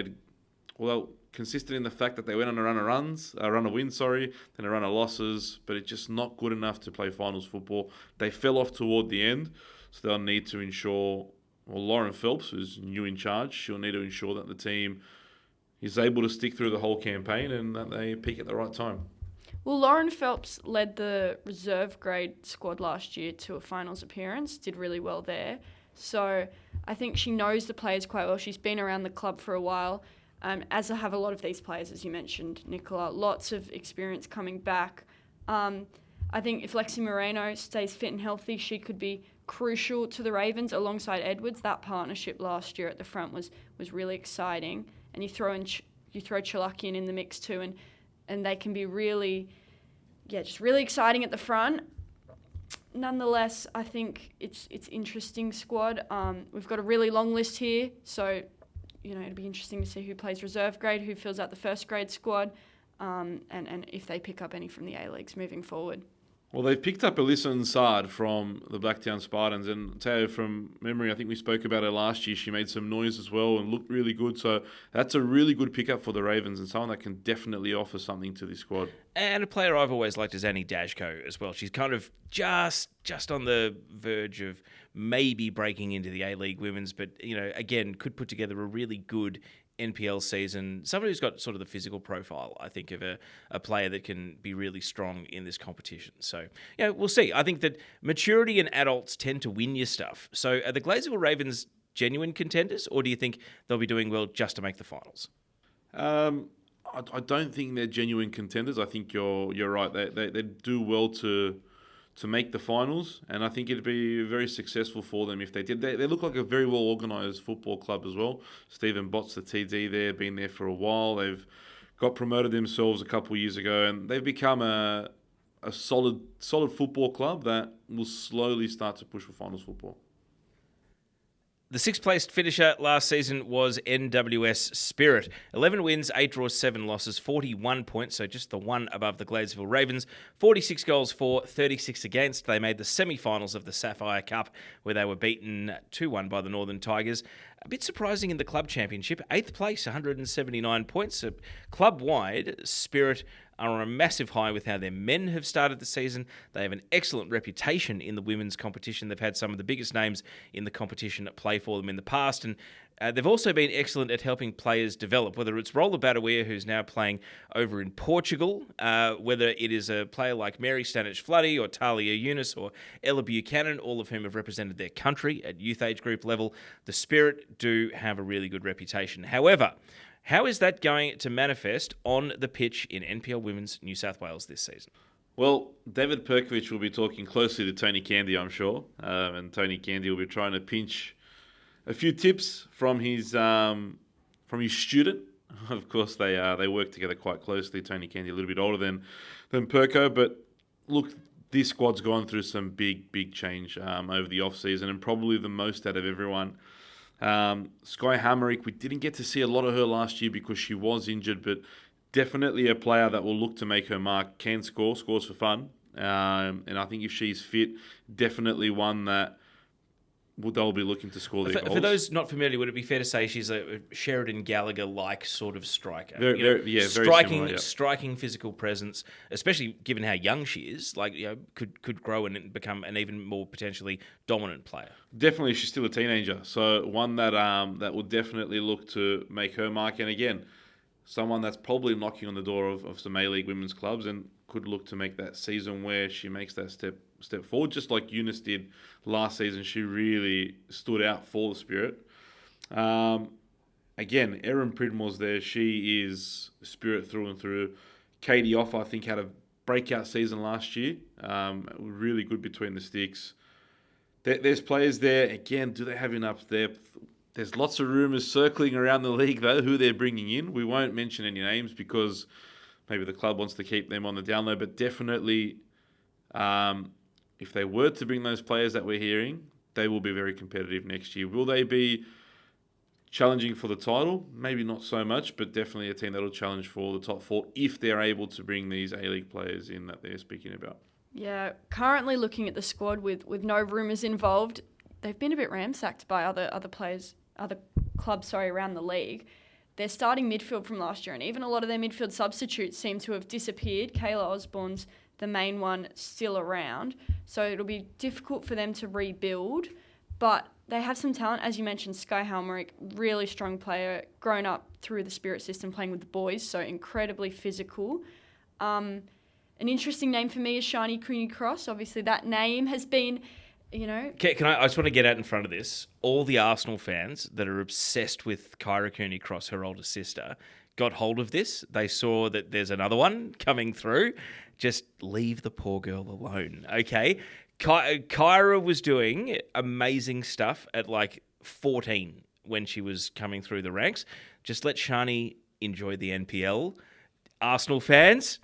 Consistent in the fact that they went on a run of wins, then a run of losses, but it's just not good enough to play finals football. They fell off toward the end, so they'll need to ensure... Well, Lauren Phelps, who's new in charge, she'll need to ensure that the team is able to stick through the whole campaign and that they peak at the right time. Well, Lauren Phelps led the reserve grade squad last year to a finals appearance, did really well there. So I think she knows the players quite well. She's been around the club for a while, as I have a lot of these players, as you mentioned, Nikola. Lots of experience coming back. I think if Lexi Moreno stays fit and healthy, she could be crucial to the Ravens alongside Edwards. That partnership last year at the front was really exciting. And you throw Chalakian in the mix too, and they can be really exciting at the front. Nonetheless, I think it's interesting squad. We've got a really long list here, so it'd be interesting to see who plays reserve grade, who fills out the first grade squad, and if they pick up any from the A-Leagues moving forward. Well, they've picked up Alyssa Nsard from the Blacktown Spartans, and Teo, from memory, I think we spoke about her last year. She made some noise as well and looked really good. So that's a really good pickup for the Ravens and someone that can definitely offer something to this squad. And a player I've always liked is Annie Dashko as well. She's kind of just on the verge of maybe breaking into the A-League Women's, but, again, could put together a really good NPL season. Somebody who's got sort of the physical profile, I think, of a player that can be really strong in this competition. So, we'll see. I think that maturity and adults tend to win your stuff. So are the Gladesville Ravens genuine contenders, or do you think they'll be doing well just to make the finals? I don't think they're genuine contenders. I think you're right. They do well to make the finals, and I think it'd be very successful for them if they did. They look like a very well organised football club as well. Stephen Bott's the TD there, been there for a while. They've got promoted themselves a couple of years ago, and they've become a solid football club that will slowly start to push for finals football. The sixth-placed finisher last season was NWS Spirit. 11 wins, 8 draws, 7 losses, 41 points, so just the one above the Gladesville Ravens. 46 goals for, 36 against. They made the semi-finals of the Sapphire Cup, where they were beaten 2-1 by the Northern Tigers. A bit surprising in the club championship. 8th place, 179 points. Club-wide, Spirit are on a massive high with how their men have started the season. They have an excellent reputation in the women's competition. They've had some of the biggest names in the competition play for them in the past, and they've also been excellent at helping players develop, whether it's Rolla Badawea, who's now playing over in Portugal, whether it is a player like Mary Stanich-Floody or Talia Eunice or Ella Buchanan, all of whom have represented their country at youth age group level. The Spirit do have a really good reputation. However, how is that going to manifest on the pitch in NPL Women's New South Wales this season? Well, David Perkovich will be talking closely to Tony Candy, I'm sure, and Tony Candy will be trying to pinch a few tips from his student. Of course, they work together quite closely. Tony Candy a little bit older than Perko, but look, this squad's gone through some big change over the off season, and probably the most out of everyone. Sky Hamerick, we didn't get to see a lot of her last year because she was injured, but definitely a player that will look to make her mark, can scores for fun. And I think if she's fit, definitely one that they'll be looking to score their goals. For those not familiar, would it be fair to say she's a Sheridan Gallagher-like sort of striker? Very similar, yeah. Striking physical presence, especially given how young she is. Could grow and become an even more potentially dominant player. Definitely, she's still a teenager, so one that will definitely look to make her mark. And again, someone that's probably knocking on the door of some A-League women's clubs and could look to make that season where she makes that step forward, just like Eunice did last season. She really stood out for the Spirit. Again, Erin Pridmore's there. She is Spirit through and through. Katie Off, I think, had a breakout season last year. Really good between the sticks. There's players there. Again, do they have enough depth? There's lots of rumours circling around the league, though, who they're bringing in. We won't mention any names because maybe the club wants to keep them on the down low, but definitely if they were to bring those players that we're hearing, they will be very competitive next year. Will they be challenging for the title? Maybe not so much, but definitely a team that will challenge for the top 4 if they're able to bring these A-League players in that they're speaking about. Yeah, currently looking at the squad with no rumours involved, they've been a bit ransacked by other clubs around the league. Their starting midfield from last year, and even a lot of their midfield substitutes seem to have disappeared. Kayla Osborne's the main one still around, so it'll be difficult for them to rebuild, but they have some talent. As you mentioned, Sky Helmerick, really strong player, grown up through the Spirit system playing with the boys, so incredibly physical. An interesting name for me is Shani Cooney Cross. Obviously that name has been, I just want to get out in front of this. All the Arsenal fans that are obsessed with Kyra Cooney Cross, her older sister, got hold of this. They saw that there's another one coming through. Just leave the poor girl alone, okay? Kyra was doing amazing stuff at 14 when she was coming through the ranks. Just let Shani enjoy the NPL. Arsenal fans,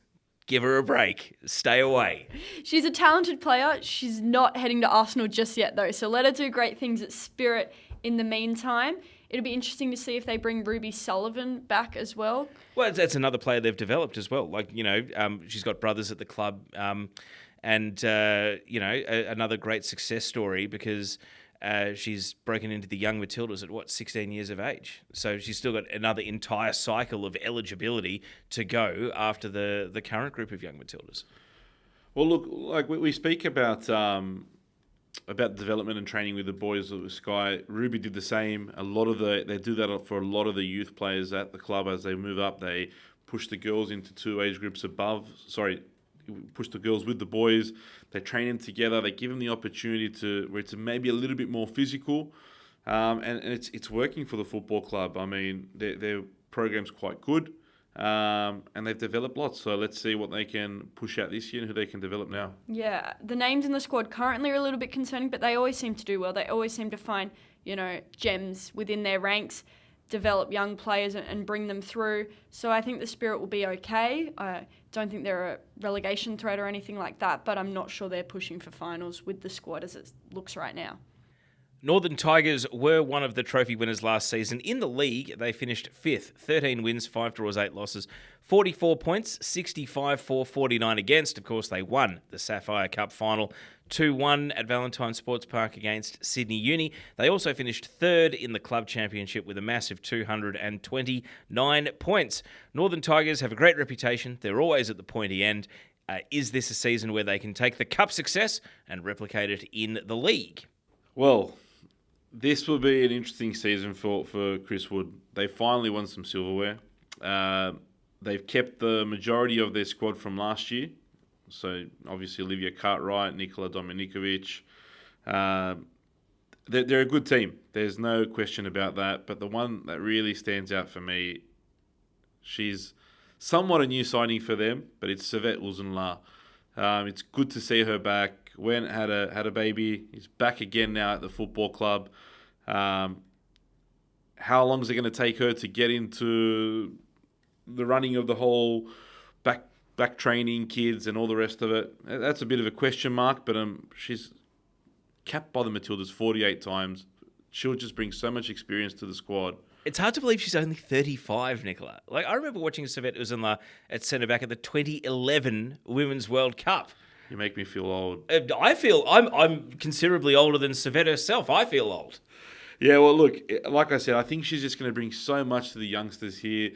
give her a break. Stay away. She's a talented player. She's not heading to Arsenal just yet, though. So let her do great things at Spirit in the meantime. It'll be interesting to see if they bring Ruby Sullivan back as well. Well, that's another player they've developed as well. She's got brothers at the club. and another great success story because she's broken into the young Matildas at 16 years of age. So she's still got another entire cycle of eligibility to go after the current group of young Matildas. Well, look, like we speak about development and training with the boys at Sky. Ruby did the same. They do that for a lot of the youth players at the club as they move up. They push the girls into two age groups push the girls with the boys. They train them together. They give them the opportunity where it's maybe a little bit more physical, and it's working for the football club. I mean, their program's quite good, and they've developed lots. So let's see what they can push out this year and who they can develop now. Yeah, the names in the squad currently are a little bit concerning, but they always seem to do well. They always seem to find, gems within their ranks, develop young players and bring them through. So I think the Spirit will be okay. I don't think they're a relegation threat or anything like that, but I'm not sure they're pushing for finals with the squad as it looks right now. Northern Tigers were one of the trophy winners last season. In the league, they finished 5th, 13 wins, 5 draws, 8 losses, 44 points, 65 for, 49 against. Of course, they won the Sapphire Cup final 2-1 at Valentine Sports Park against Sydney Uni. They also finished 3rd in the club championship with a massive 229 points. Northern Tigers have a great reputation. They're always at the pointy end. Is this a season where they can take the cup success and replicate it in the league? Well, this will be an interesting season for Chris Wood. They finally won some silverware. They've kept the majority of their squad from last year. So, obviously, Olivia Cartwright, Nikola Dominikovic. They're a good team. There's no question about that. But the one that really stands out for me, she's somewhat a new signing for them, but it's Savette Uzunla. It's good to see her back. Had a baby. He's back again now at the football club. How long is it going to take her to get into the running of the whole back training kids and all the rest of it? That's a bit of a question mark, but she's capped by the Matildas 48 times. She'll just bring so much experience to the squad. It's hard to believe she's only 35, Nikola. Like, I remember watching Savette Uzunla at centre-back at the 2011 Women's World Cup. You make me feel old. I'm considerably older than Savette herself. I feel old. Yeah, well, look, like I said, I think she's just going to bring so much to the youngsters here.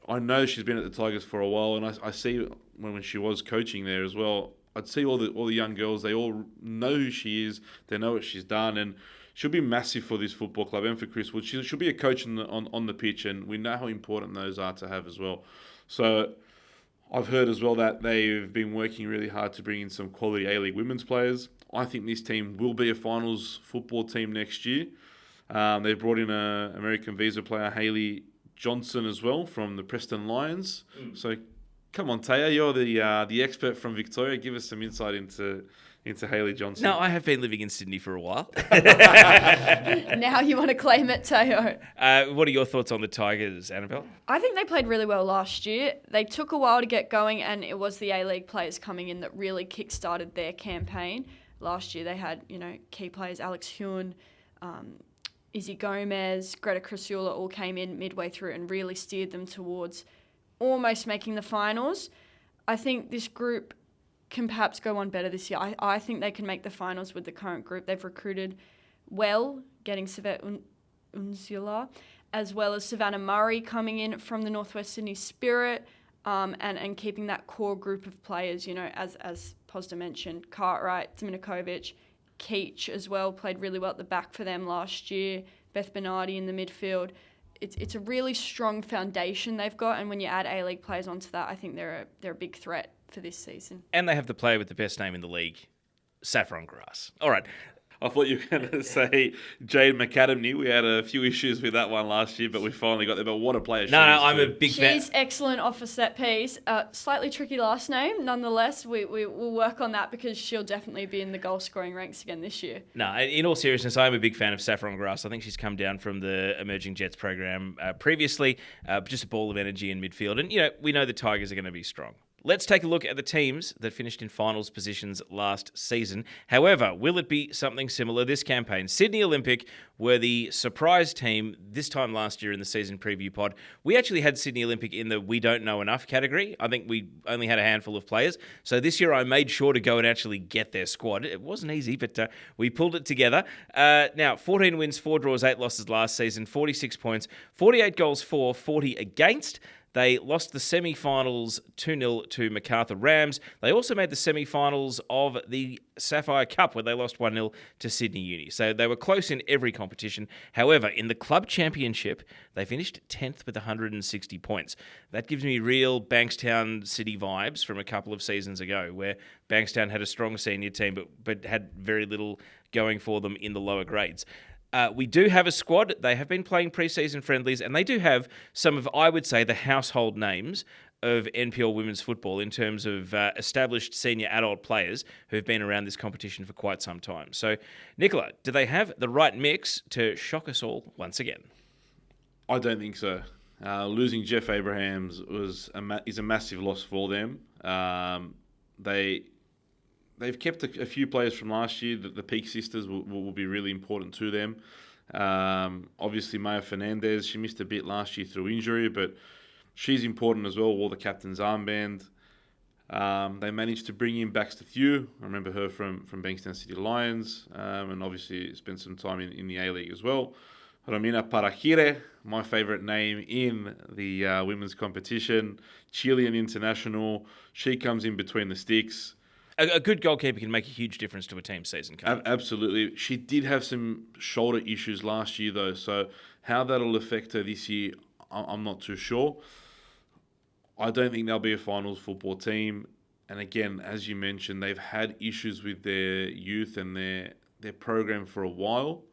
I know she's been at the Tigers for a while, and I see when she was coaching there as well, I'd see all the young girls, they all know who she is, they know what she's done, and she'll be massive for this football club and for Chris Wood. She'll be a coach on the pitch, and we know how important those are to have as well. So I've heard as well that they've been working really hard to bring in some quality A-League women's players. I think this team will be a finals football team next year. They've brought in an American visa player, Hayley Johnson, as well, from the Preston Lions. So come on, Teo, you're the expert from Victoria. Give us some insight into Hayley Johnson. No, I have been living in Sydney for a while. Now you want to claim it, Teo. What are your thoughts on the Tigers, Annabelle? I think they played really well last year. They took a while to get going, and it was the A-League players coming in that really kick-started their campaign. Last year they had, key players, Alex Hewen, Izzy Gomez, Greta Crisula all came in midway through and really steered them towards almost making the finals. I think this group can perhaps go on better this year. I think they can make the finals with the current group. They've recruited well, getting Savette Unzula, as well as Savannah Murray coming in from the Northwest Sydney Spirit, and keeping that core group of players, as Pozder mentioned, Cartwright, Dominikovic, Keach as well, played really well at the back for them last year, Beth Bernardi in the midfield. It's a really strong foundation they've got, and when you add A-League players onto that, I think they're a big threat for this season. And they have the player with the best name in the league, Saffron Grass. All right. I thought you were going to say Jade McAdamney. We had a few issues with that one last year, but we finally got there. But what a player she is. No, I'm a big fan. She's excellent off a set piece. Slightly tricky last name. Nonetheless, we'll work on that because she'll definitely be in the goal-scoring ranks again this year. No, in all seriousness, I'm a big fan of Saffron Grass. I think she's come down from the Emerging Jets program previously. Just a ball of energy in midfield. And, we know the Tigers are going to be strong. let's take a look at the teams that finished in finals positions last season. However, will it be something similar this campaign? Sydney Olympic were the surprise team this time last year in the season preview pod. We actually had Sydney Olympic in the we don't know enough category. I think we only had a handful of players. So this year I made sure to go and actually get their squad. It wasn't easy, but we pulled it together. Now, 14 wins, 4 draws, 8 losses last season, 46 points, 48 goals for, 40 against. They lost the semi-finals 2-0 to MacArthur Rams. They also made the semi-finals of the Sapphire Cup, where they lost 1-0 to Sydney Uni. So they were close in every competition. However, in the club championship, they finished 10th with 160 points. That gives me real Bankstown City vibes from a couple of seasons ago, where Bankstown had a strong senior team, but had very little going for them in the lower grades. We do have a squad. They have been playing pre-season friendlies, and they do have some of, I would say, the household names of NPL women's football in terms of established senior adult players who have been around this competition for quite some time. So, Nikola, do they have the right mix to shock us all once again? I don't think so. Losing Jeff Abrahams is a massive loss for them. They've kept a few players from last year. The Peak Sisters will be really important to them. Obviously, Maya Fernandez, she missed a bit last year through injury, but she's important as well, wore the captain's armband. They managed to bring in Baxter Thew. I remember her from Bankstown City Lions, and obviously spent some time in the A-League as well. Romina Parajire, my favourite name in the women's competition, Chilean international. She comes in between the sticks. A good goalkeeper can make a huge difference to a team's season. Absolutely. She did have some shoulder issues last year, though, so how that'll affect her this year, I'm not too sure. I don't think they'll be a finals football team. And again, as you mentioned, they've had issues with their youth and their program for a while.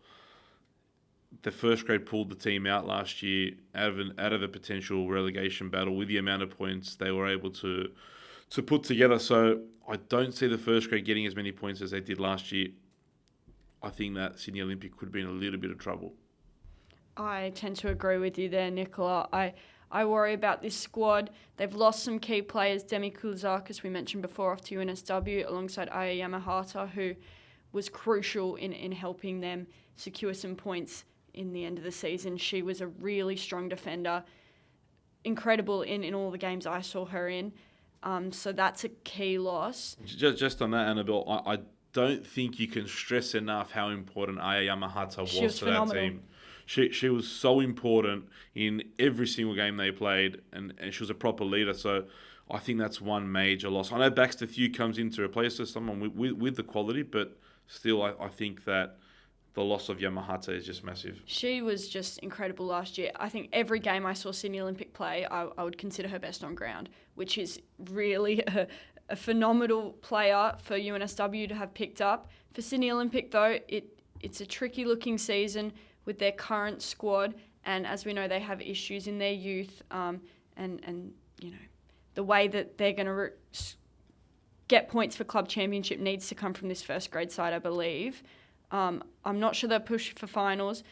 The first grade pulled the team out last year out of a potential relegation battle with the amount of points they were able to put together. So I don't see the first grade getting as many points as they did last year. I think that Sydney Olympic could be in a little bit of trouble. I tend to agree with you there, Nikola. I worry about this squad. They've lost some key players. Demi Kulzakis, we mentioned before, off to UNSW, alongside Aya Yamahata, who was crucial in helping them secure some points in the end of the season. She was a really strong defender, incredible in all the games I saw her in. So that's a key loss. Just on that, Annabelle, I don't think you can stress enough how important Aya Yamahata was to that team. She was so important in every single game they played, and she was a proper leader. So I think that's one major loss. I know Baxter Thew comes in to replace her, someone with the quality, but still I think that the loss of Yamahata is just massive. She was just incredible last year. I think every game I saw Sydney Olympic play, I would consider her best on ground, which is really a phenomenal player for UNSW to have picked up. For Sydney Olympic, though, it's a tricky looking season with their current squad, and as we know, they have issues in their youth, and you know, the way that they're going to get points for club championship needs to come from this first grade side, I believe. I'm not sure they'll push for finals.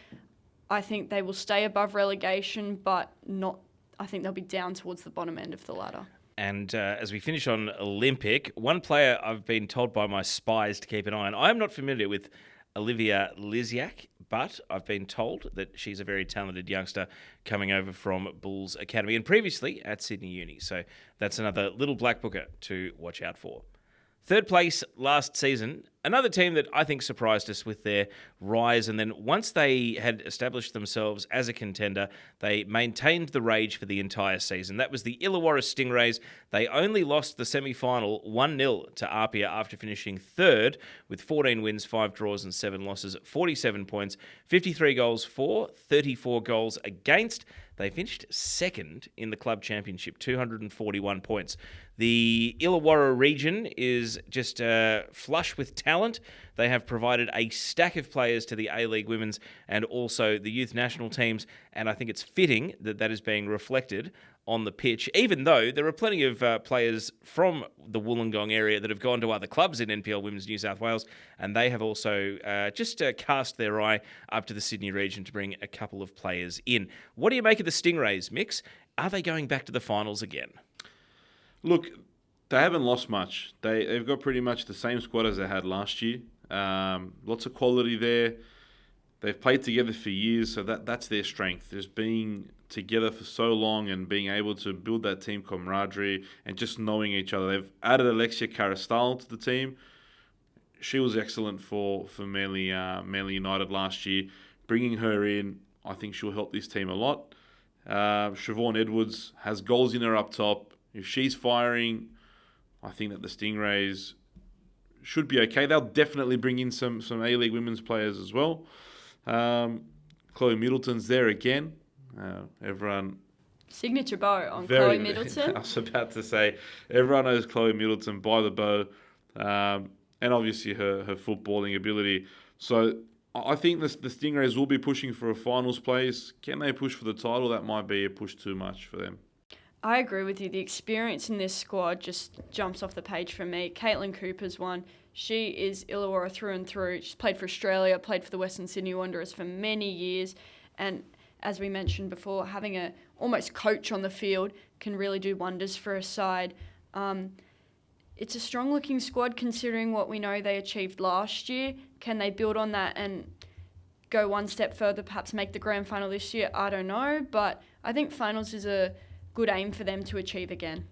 I think they will stay above relegation, but not. I think they'll be down towards the bottom end of the ladder. And as we finish on Olympic, one player I've been told by my spies to keep an eye on. I am not familiar with Olivia Liziak, but I've been told that she's a very talented youngster coming over from Bulls Academy and previously at Sydney Uni. So that's another little black booker to watch out for. Third place last season, another team that I think surprised us with their rise, and then once they had established themselves as a contender, they maintained the rage for the entire season. That was the Illawarra Stingrays. They only lost the semi-final 1-0 to Apia after finishing third with 14 wins, 5 draws and 7 losses, 47 points, 53 goals for, 34 goals against. They finished second in the club championship, 241 points. The Illawarra region is just flush with talent. They have provided a stack of players to the A-League women's and also the youth national teams, and I think it's fitting that that is being reflected on the pitch, even though there are plenty of players from the Wollongong area that have gone to other clubs in NPL Women's New South Wales, and they have also just cast their eye up to the Sydney region to bring a couple of players in. What do you make of the Stingrays, Mix? Are they going back to the finals again? Look, They haven't lost much. They've got pretty much the same squad as they had last year. Lots of quality there. They've played together for years, so that's their strength. Just being together for so long and being able to build that team camaraderie and just knowing each other. They've added Alexia Carastal to the team. She was excellent for Manly United last year. Bringing her in, I think she'll help this team a lot. Siobhan Edwards has goals in her up top. If she's firing, I think that the Stingrays should be okay. They'll definitely bring in some A-League women's players as well. Chloe Middleton's there again. Everyone... Signature bow on Chloe Middleton. I was about to say, everyone knows Chloe Middleton by the bow. And obviously her footballing ability. So I think the Stingrays will be pushing for a finals place. Can they push for the title? That might be a push too much for them. I agree with you. The experience in this squad just jumps off the page for me. Caitlin Cooper's one. She is Illawarra through and through. She's played for Australia, played for the Western Sydney Wanderers for many years. And as we mentioned before, having a almost coach on the field can really do wonders for a side. It's a strong-looking squad considering what we know they achieved last year. Can they build on that and go one step further, perhaps make the grand final this year? I don't know, but I think finals is a good aim for them to achieve again.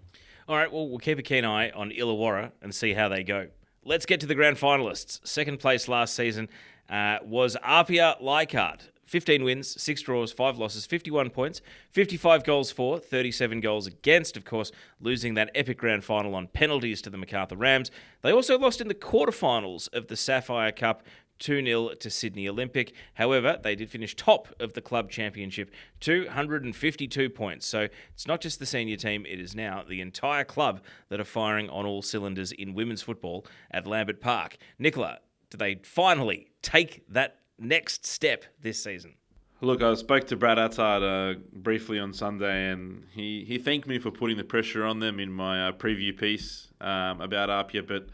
All right, well, we'll keep a keen eye on Illawarra and see how they go. Let's get to the grand finalists. Second place last season was Apia Leichhardt. 15 wins, 6 draws, 5 losses, 51 points, 55 goals for, 37 goals against, of course, losing that epic grand final on penalties to the Macarthur Rams. They also lost in the quarterfinals of the Sapphire Cup 2-0 to Sydney Olympic. However, they did finish top of the club championship, 252 points. So it's not just the senior team, it is now the entire club that are firing on all cylinders in women's football at Lambert Park. Nikola, do they finally take that next step this season? Look, I spoke to Brad Attard briefly on Sunday, and he thanked me for putting the pressure on them in my preview piece about Apia, but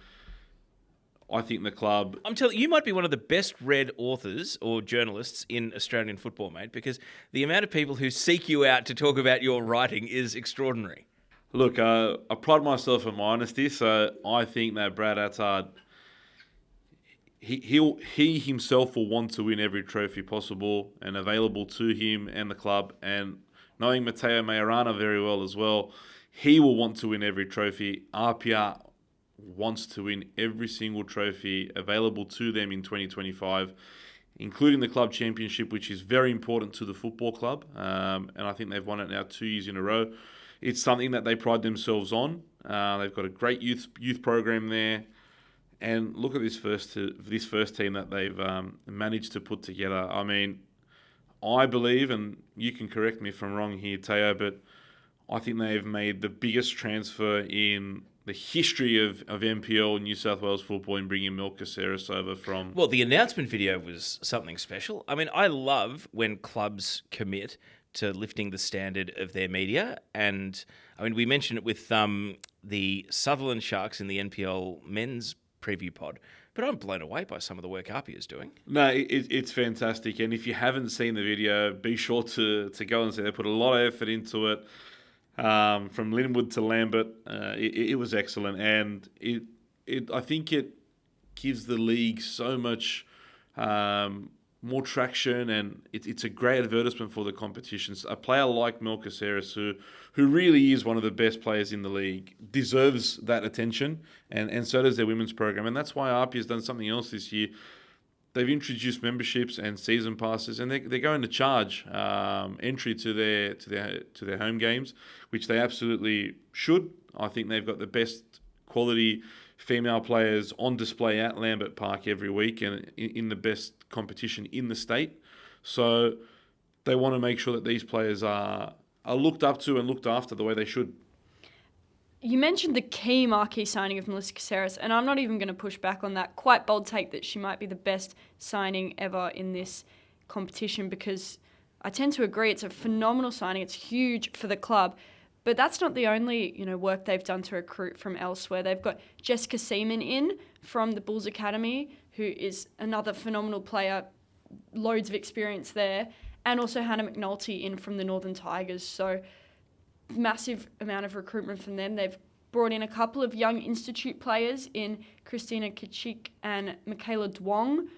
I think the club... I'm telling you, you might be one of the best read authors or journalists in Australian football, mate, because the amount of people who seek you out to talk about your writing is extraordinary. Look, I pride myself on my honesty, so I think that Brad Attard... He himself will want to win every trophy possible and available to him and the club. And knowing Matteo Majorana very well as well, he will want to win every trophy. Apia wants to win every single trophy available to them in 2025, including the club championship, which is very important to the football club. And I think they've won it now 2 years in a row. It's something that they pride themselves on. They've got a great youth program there. And look at this first team that they've managed to put together. I mean, I believe, and you can correct me if I'm wrong here, Teo, but I think they've made the biggest transfer in the history of NPL New South Wales football in bringing Mel Caceres over from... Well, the announcement video was something special. I mean, I love when clubs commit to lifting the standard of their media. And, I mean, we mentioned it with the Sutherland Sharks in the NPL men's preview pod, but I'm blown away by some of the work Apia is doing. No, it's fantastic, and if you haven't seen the video, be sure to go and see. They put a lot of effort into it, from Linwood to Lambert. It was excellent, and I think it gives the league so much more traction, and it's a great advertisement for the competitions. A player like Mel Caceres, who really is one of the best players in the league, deserves that attention, and so does their women's program. And that's why Apia has done something else this year. They've introduced memberships and season passes, and they're going to charge entry to their home games, which they absolutely should. I think they've got the best quality female players on display at Lambert Park every week and in the best competition in the state. So they want to make sure that these players are looked up to and looked after the way they should. You mentioned the key marquee signing of Melissa Caceres, and I'm not even going to push back on that quite bold take that she might be the best signing ever in this competition, because I tend to agree it's a phenomenal signing. It's huge for the club. But that's not the only, work they've done to recruit from elsewhere. They've got Jessica Seaman in from the Bulls Academy, who is another phenomenal player, loads of experience there, and also Hannah McNulty in from the Northern Tigers. So massive amount of recruitment from them. They've brought in a couple of young institute players in Christina Kachik and Michaela Dwong.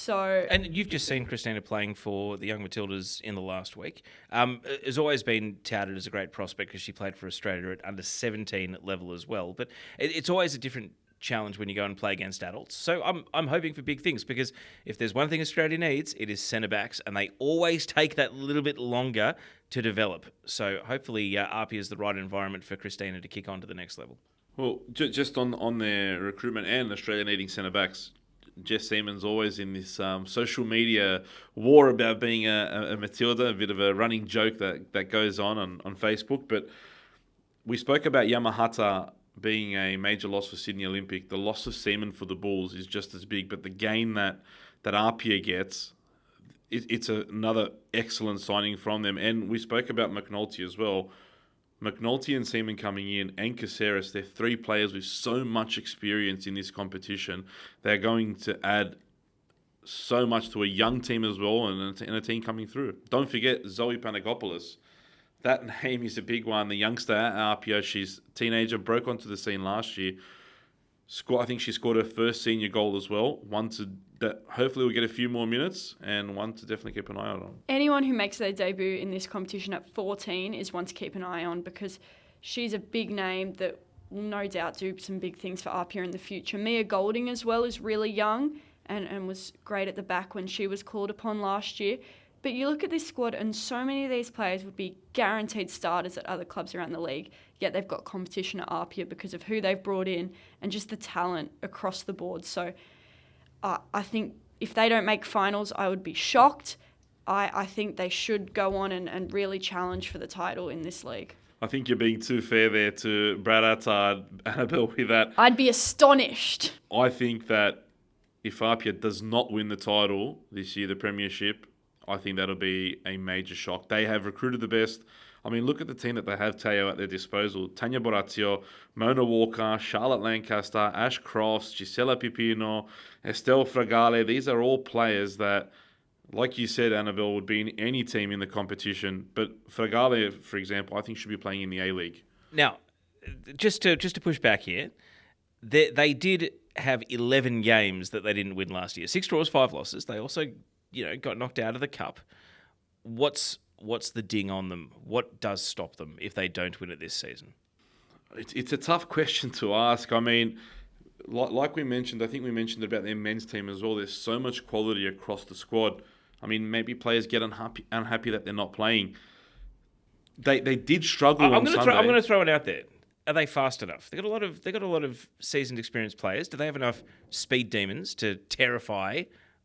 And you've just seen Christina playing for the Young Matildas in the last week. Has always been touted as a great prospect because she played for Australia at under 17 level as well. But it's always a different challenge when you go and play against adults. So I'm hoping for big things, because if there's one thing Australia needs, it is centre backs, and they always take that little bit longer to develop. So hopefully ARPI is the right environment for Christina to kick on to the next level. Well, just on their recruitment and Australia needing centre backs, Jess Seaman's always in this social media war about being a Matilda, a bit of a running joke that goes on Facebook. But we spoke about Yamahata being a major loss for Sydney Olympic. The loss of Seaman for the Bulls is just as big, but the gain that Apia gets, it's another excellent signing from them. And we spoke about McNulty as well. McNulty and Seaman coming in, and Caceres, they're three players with so much experience in this competition. They're going to add so much to a young team as well, and a team coming through. Don't forget Zoe Panagopoulos. That name is a big one. The youngster at Apia, she's a teenager, broke onto the scene last year. I think she scored her first senior goal as well. One that hopefully will get a few more minutes, and one to definitely keep an eye out on. Anyone who makes their debut in this competition at 14 is one to keep an eye on, because she's a big name that will no doubt do some big things for Apia in the future. Mia Golding as well is really young and was great at the back when she was called upon last year. But you look at this squad, and so many of these players would be guaranteed starters at other clubs around the league, yet they've got competition at Apia because of who they've brought in and just the talent across the board. So I think if they don't make finals, I would be shocked. I think they should go on and really challenge for the title in this league. I think you're being too fair there to Brad Attard, Annabelle, with that. I'd be astonished. I think that if Apia does not win the title this year, the premiership, I think that'll be a major shock. They have recruited the best. I mean, look at the team that they have, Teo, at their disposal. Tanya Borazio, Mona Walker, Charlotte Lancaster, Ash Crofts, Gisela Pipino, Estelle Fragale. These are all players that, like you said, Annabelle, would be in any team in the competition. But Fragale, for example, I think should be playing in the A-League. Now, just to push back here, they did have 11 games that they didn't win last year. 6 draws, 5 losses. They also got knocked out of the cup. What's the ding on them? What does stop them if they don't win it this season? It's a tough question to ask. I mean, like we mentioned, I think we mentioned about their men's team as well. There's so much quality across the squad. I mean, maybe players get unhappy that they're not playing. They did struggle on Sunday. I'm going to throw it out there. Are they fast enough? They got a lot of seasoned, experienced players. Do they have enough speed demons to terrify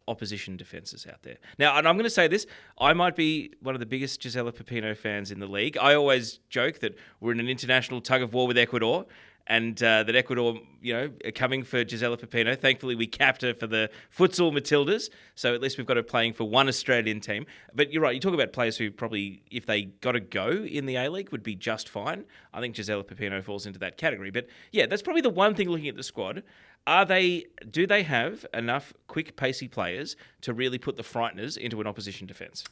opposition defences out there? Now, and I'm going to say this, I might be one of the biggest Gisela Pepino fans in the league. I always joke that we're in an international tug of war with Ecuador, and that Ecuador, are coming for Gisela Pepino. Thankfully, we capped her for the futsal Matildas, so at least we've got her playing for one Australian team. But you're right, you talk about players who probably, if they got to go in the A-League, would be just fine. I think Gisela Pepino falls into that category. But yeah, that's probably the one thing looking at the squad. Do they have enough quick, pacey players to really put the frighteners into an opposition defence?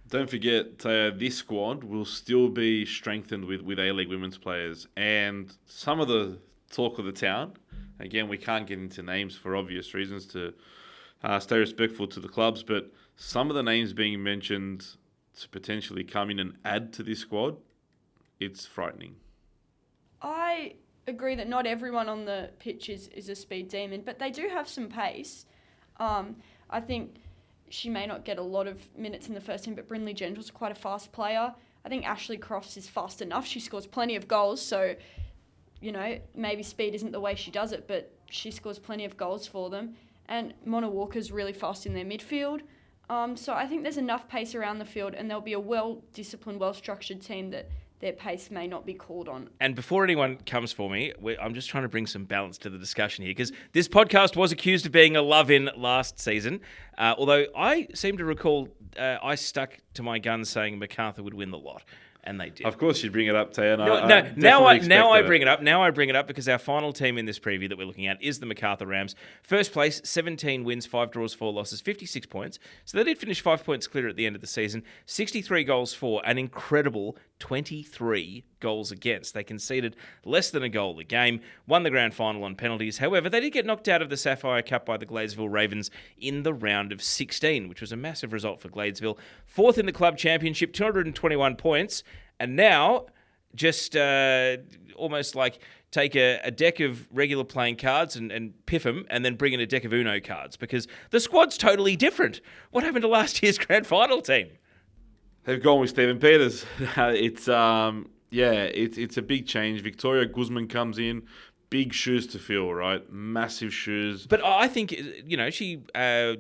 Don't forget, this squad will still be strengthened with A-League women's players. And some of the talk of the town, again, we can't get into names for obvious reasons to stay respectful to the clubs, but some of the names being mentioned to potentially come in and add to this squad, it's frightening. I agree that not everyone on the pitch is a speed demon, but they do have some pace. I think she may not get a lot of minutes in the first team, but Brynley Gentle's quite a fast player. I think Ashley Crofts is fast enough. She scores plenty of goals, so, maybe speed isn't the way she does it, but she scores plenty of goals for them. And Mona Walker's really fast in their midfield. So I think there's enough pace around the field, and there'll be a well-disciplined, well-structured team that their pace may not be called on. And before anyone comes for me, I'm just trying to bring some balance to the discussion here, because this podcast was accused of being a love-in last season, although I seem to recall I stuck to my guns saying MacArthur would win the lot. And they did. Of course, you'd bring it up, Teo. Now I bring it up. Now I bring it up because our final team in this preview that we're looking at is the Macarthur Rams. First place, 17 wins, 5 draws, 4 losses, 56 points. So they did finish 5 points clear at the end of the season. 63 goals for, an incredible 23 goals against. They conceded less than a goal a game, won the grand final on penalties. However, they did get knocked out of the Sapphire Cup by the Gladesville Ravens in the round of 16, which was a massive result for Gladesville. Fourth in the club championship, 221 points. And now, just almost like take a deck of regular playing cards and piff them and then bring in a deck of Uno cards because the squad's totally different. What happened to last year's grand final team? They've gone with Stephen Peters. It's a big change. Victoria Guzman comes in. Big shoes to fill, right? Massive shoes. But I think, she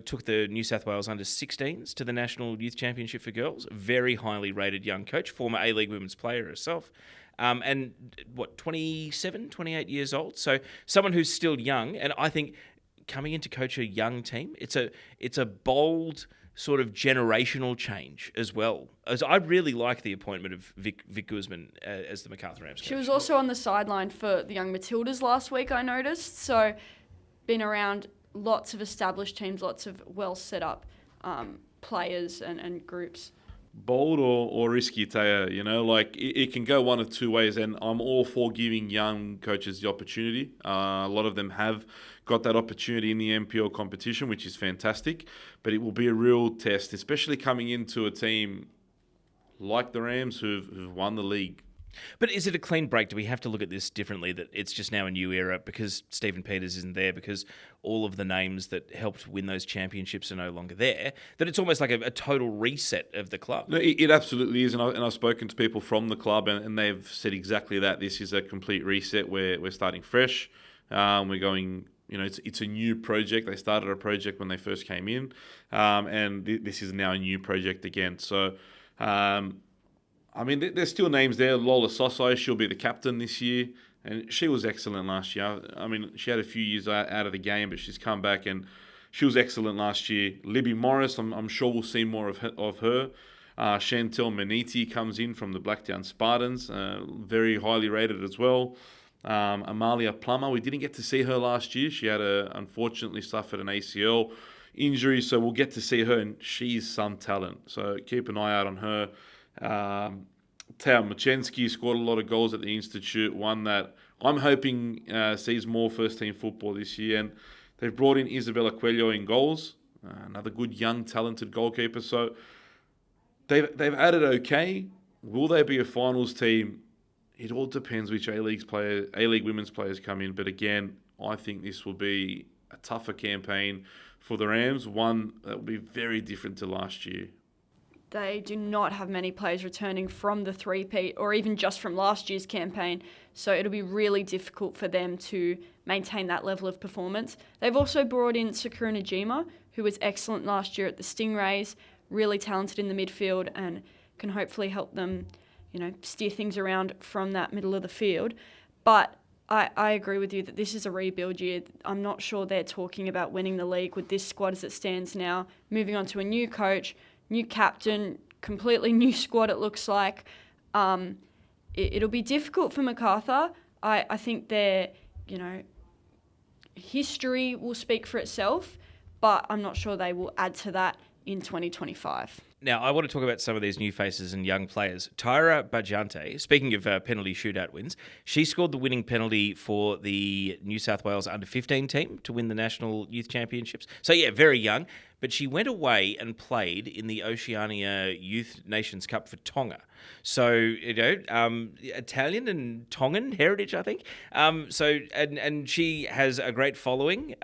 took the New South Wales under-16s to the National Youth Championship for Girls. Very highly rated young coach, former A-League women's player herself. 27, 28 years old. So someone who's still young. And I think coming in to coach a young team, it's a bold sort of generational change as well. As I really like the appointment of Vic Guzman as the Macarthur Rams coach. She was also on the sideline for the Young Matildas last week, I noticed. So been around lots of established teams, lots of well set up players and groups. Bold or risky, Teo, it can go one of two ways, and I'm all for giving young coaches the opportunity. A lot of them have got that opportunity in the NPL competition, which is fantastic, but it will be a real test, especially coming into a team like the Rams who've won the league. But is it a clean break? Do we have to look at this differently, that it's just now a new era because Stephen Peters isn't there, because all of the names that helped win those championships are no longer there, that it's almost like a total reset of the club? No, it absolutely is, and I've spoken to people from the club, and they've said exactly that. This is a complete reset. We're starting fresh. We're going... it's a new project. They started a project when they first came in, and this is now a new project again. So, there's still names there. Lola Sosai, she'll be the captain this year, and she was excellent last year. She had a few years out of the game, but she's come back, and she was excellent last year. Libby Morris, I'm sure we'll see more of her. Chantel Maniti comes in from the Blacktown Spartans, very highly rated as well. Amalia Plummer, we didn't get to see her last year. She had unfortunately suffered an ACL injury, so we'll get to see her, and she's some talent. So keep an eye out on her. Teo Machensky scored a lot of goals at the Institute, one that I'm hoping sees more first-team football this year. And they've brought in Isabella Coelho in goals, another good, young, talented goalkeeper. So they've added okay. Will they be a finals team? It all depends which A-League women's players come in. But again, I think this will be a tougher campaign for the Rams, one that will be very different to last year. They do not have many players returning from the three-peat or even just from last year's campaign, so it'll be really difficult for them to maintain that level of performance. They've also brought in Sakura Najima, who was excellent last year at the Stingrays, really talented in the midfield and can hopefully help them, steer things around from that middle of the field. But I agree with you that this is a rebuild year. I'm not sure they're talking about winning the league with this squad as it stands now, moving on to a new coach, new captain, completely new squad it looks like. It'll be difficult for Macarthur. I think their, history will speak for itself, but I'm not sure they will add to that in 2025. Now, I want to talk about some of these new faces and young players. Tyra Bajante, speaking of penalty shootout wins, she scored the winning penalty for the New South Wales under-15 team to win the National Youth Championships. So, yeah, very young. But she went away and played in the Oceania Youth Nations Cup for Tonga. So, Italian and Tongan heritage, I think. And she has a great following.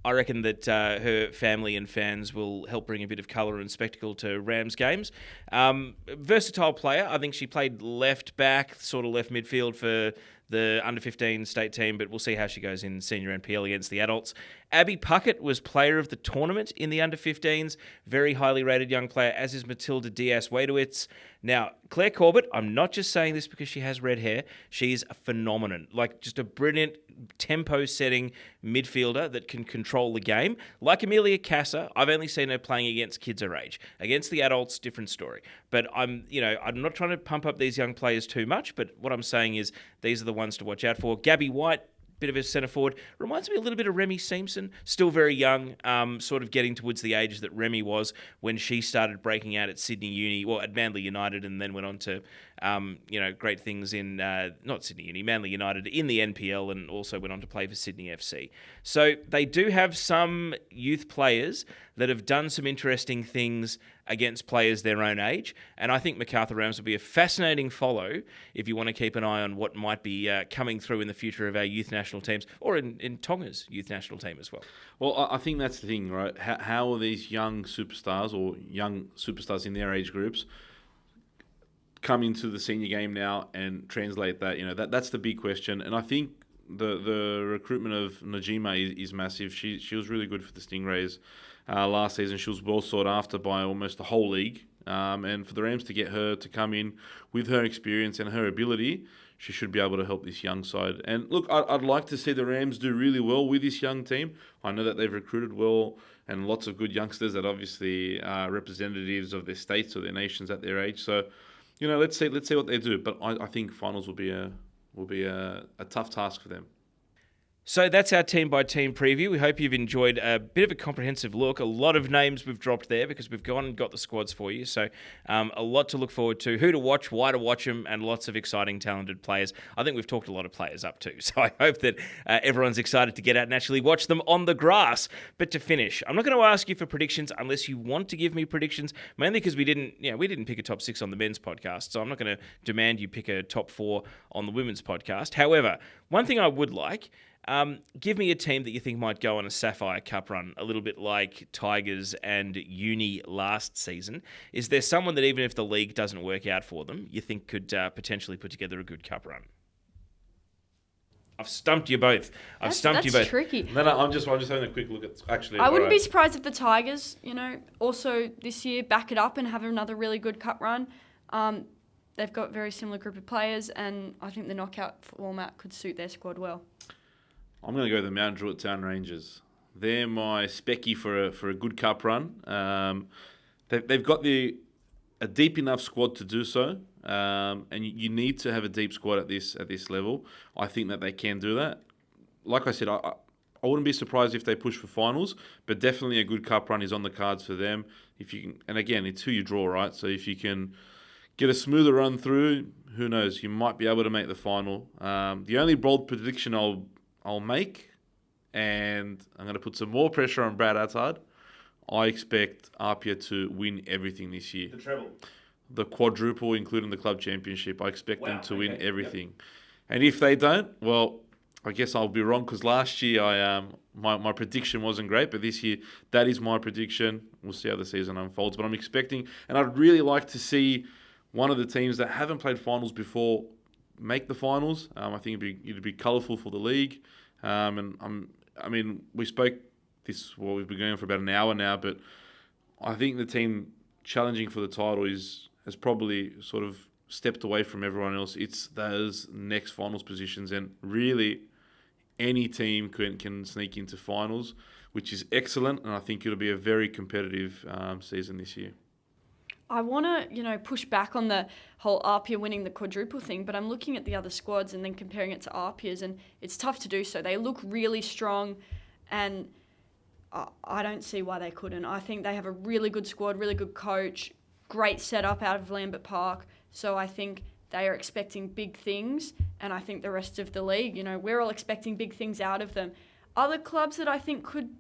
I reckon that her family and fans will help bring a bit of colour and spectacle to Rams games. Versatile player. I think she played left back, sort of left midfield for the under-15 state team, but we'll see how she goes in senior NPL against the adults. Abby Puckett was player of the tournament in the under-15s. Very highly rated young player, as is Matilda Diaz-Wadowitz. Now, Claire Corbett, I'm not just saying this because she has red hair. She's a phenomenon. Like, just a brilliant tempo-setting midfielder that can control the game. Like Amelia Casa, I've only seen her playing against kids her age. Against the adults, different story. But I'm not trying to pump up these young players too much, but what I'm saying is these are the ones to watch out for. Gabby White, bit of a centre forward. Reminds me a little bit of Remy Simpson. Still very young, sort of getting towards the age that Remy was when she started breaking out at Sydney Uni, well, at Manly United, and then went on to, great things in, not Sydney Uni, Manly United in the NPL, and also went on to play for Sydney FC. So they do have some youth players that have done some interesting things against players their own age. And I think Macarthur Rams will be a fascinating follow if you want to keep an eye on what might be coming through in the future of our youth national teams, or in Tonga's youth national team as well. Well, I think that's the thing, right? How are these young superstars or young superstars in their age groups come into the senior game now and translate that? That's the big question. And I think the recruitment of Najima is massive. She was really good for the Stingrays last season. She was well sought after by almost the whole league. And for the Rams to get her to come in with her experience and her ability, she should be able to help this young side. And look, I'd like to see the Rams do really well with this young team. I know that they've recruited well and lots of good youngsters that obviously are representatives of their states or their nations at their age. So, let's see what they do. But I think finals will be a tough task for them. So that's our team-by-team preview. We hope you've enjoyed a bit of a comprehensive look. A lot of names we've dropped there because we've gone and got the squads for you. So a lot to look forward to, who to watch, why to watch them, and lots of exciting, talented players. I think we've talked a lot of players up too. So I hope that everyone's excited to get out and actually watch them on the grass. But to finish, I'm not going to ask you for predictions unless you want to give me predictions, mainly because we didn't pick a top 6 on the men's podcast. So I'm not going to demand you pick a top 4 on the women's podcast. However, one thing I would like... give me a team that you think might go on a Sapphire Cup run, a little bit like Tigers and Uni last season. Is there someone that even if the league doesn't work out for them, you think could potentially put together a good cup run? I've stumped you both. That's tricky. No, I'm just having a quick look at actually. I wouldn't be surprised if the Tigers, also this year back it up and have another really good cup run. They've got a very similar group of players, and I think the knockout format could suit their squad well. I'm going to go the Mount Druitt Town Rangers. They're my specky for a good cup run. They've got a deep enough squad to do so, and you need to have a deep squad at this level. I think that they can do that. Like I said, I wouldn't be surprised if they push for finals, but definitely a good cup run is on the cards for them. If you can, and again, it's who you draw, right? So if you can get a smoother run through, who knows? You might be able to make the final. The only bold prediction I'll make, and I'm going to put some more pressure on Brad Attard. I expect Apia to win everything this year. The treble. The quadruple, including the club championship. I expect them to win everything. Yep. And if they don't, well, I guess I'll be wrong because last year my prediction wasn't great, but this year that is my prediction. We'll see how the season unfolds. But I'm expecting, and I'd really like to see one of the teams that haven't played finals before make the finals. I think it'd be colourful for the league. We spoke this. Well, we've been going for about an hour now, but I think the team challenging for the title has probably sort of stepped away from everyone else. It's those next finals positions, and really, any team can sneak into finals, which is excellent. And I think it'll be a very competitive season this year. I want to, push back on the whole Apia winning the quadruple thing, but I'm looking at the other squads and then comparing it to Apia's, and it's tough to do so. They look really strong, and I don't see why they couldn't. I think they have a really good squad, really good coach, great setup out of Lambert Park, so I think they are expecting big things, and I think the rest of the league, we're all expecting big things out of them. Other clubs that I think could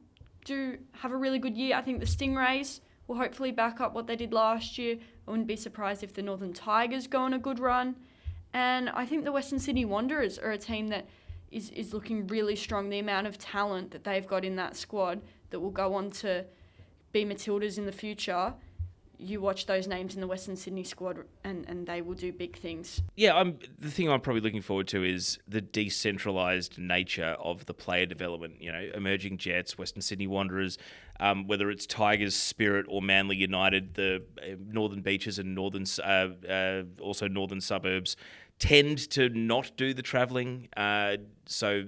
have a really good year, I think the Stingrays will hopefully back up what they did last year. I wouldn't be surprised if the Northern Tigers go on a good run. And I think the Western Sydney Wanderers are a team that is looking really strong. The amount of talent that they've got in that squad that will go on to be Matildas in the future, you watch those names in the Western Sydney squad and they will do big things. Yeah, the thing I'm probably looking forward to is the decentralised nature of the player development. You know, emerging Jets, Western Sydney Wanderers, whether it's Tigers, Spirit, or Manly United, the Northern Beaches and also northern suburbs tend to not do the travelling. So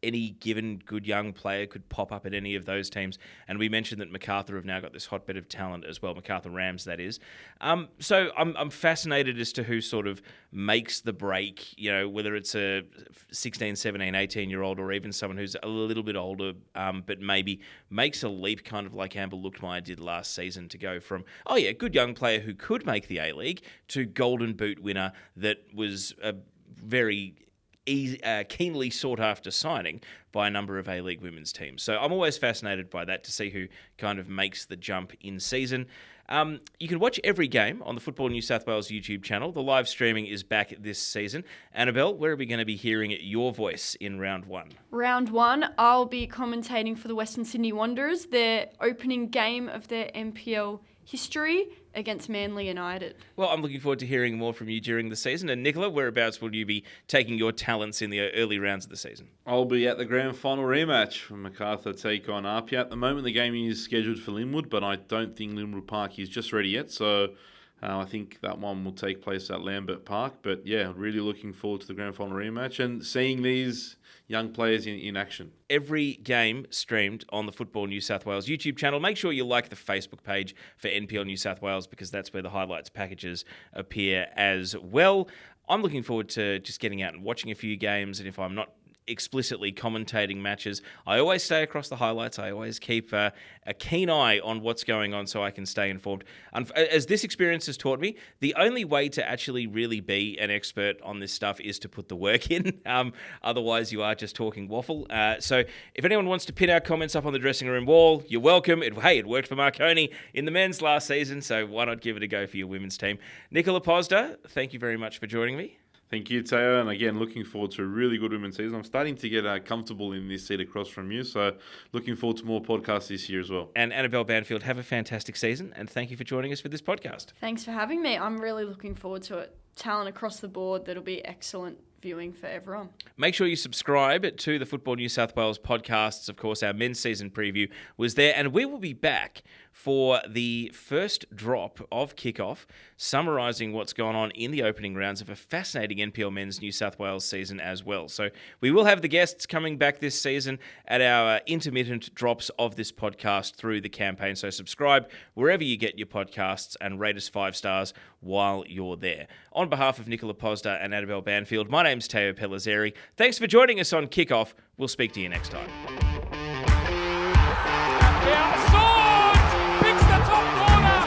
any given good young player could pop up at any of those teams. And we mentioned that Macarthur have now got this hotbed of talent as well, Macarthur Rams, that is. So I'm fascinated as to who sort of makes the break, you know, whether it's a 16, 17, 18-year-old or even someone who's a little bit older, but maybe makes a leap, kind of like Amber Lookmeyer did last season, to go from, oh yeah, good young player who could make the A-League, to Golden Boot winner that was a very keenly sought after signing by a number of A-League women's teams. So I'm always fascinated by that, to see who kind of makes the jump in season. You can watch every game on the Football New South Wales YouTube channel. The live streaming is back this season. Annabelle, where are we going to be hearing your voice in round one? Round one, I'll be commentating for the Western Sydney Wanderers, their opening game of their NPL history against Manly United. Well, I'm looking forward to hearing more from you during the season. And Nikola, whereabouts will you be taking your talents in the early rounds of the season? I'll be at the grand final rematch when Macarthur take on Apia. At the moment, the game is scheduled for Linwood, but I don't think Linwood Park is just ready yet. So I think that one will take place at Lambert Park. But yeah, really looking forward to the grand final rematch and seeing these young players in action. Every game streamed on the Football New South Wales YouTube channel. Make sure you like the Facebook page for NPL New South Wales, because that's where the highlights packages appear as well. I'm looking forward to just getting out and watching a few games, and if I'm not explicitly commentating matches, I always stay across the highlights. I always keep a keen eye on what's going on so I can stay informed. As this experience has taught me, the only way to actually really be an expert on this stuff is to put the work in. Otherwise, you are just talking waffle. So if anyone wants to pin our comments up on the dressing room wall, you're welcome. It worked for Marconi in the men's last season, so why not give it a go for your women's team? Nikola Pozder, thank you very much for joining me. Thank you, Teo. And again, looking forward to a really good women's season. I'm starting to get comfortable in this seat across from you. So looking forward to more podcasts this year as well. And Annabelle Banfield, have a fantastic season. And thank you for joining us for this podcast. Thanks for having me. I'm really looking forward to it. Talent across the board. That'll be excellent viewing for everyone. Make sure you subscribe to the Football New South Wales podcasts. Of course, our men's season preview was there, and we will be back for the first drop of Kickoff, summarising what's gone on in the opening rounds of a fascinating NPL men's New South Wales season as well. So we will have the guests coming back this season at our intermittent drops of this podcast through the campaign. So subscribe wherever you get your podcasts and rate us 5 stars while you're there. On behalf of Nikola Pozder and Annabelle Banfield, my name's Teo Pellizzeri. Thanks for joining us on Kickoff. We'll speak to you next time. Picks the top corner.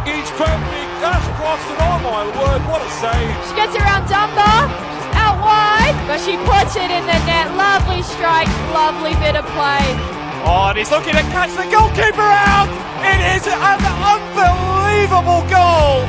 Each perfect dash crossed, and oh my word, what a save. She gets around Dunbar, out wide, but she puts it in the net. Lovely strike, lovely bit of play. Oh, and he's looking to catch the goalkeeper out. It is an unbelievable goal.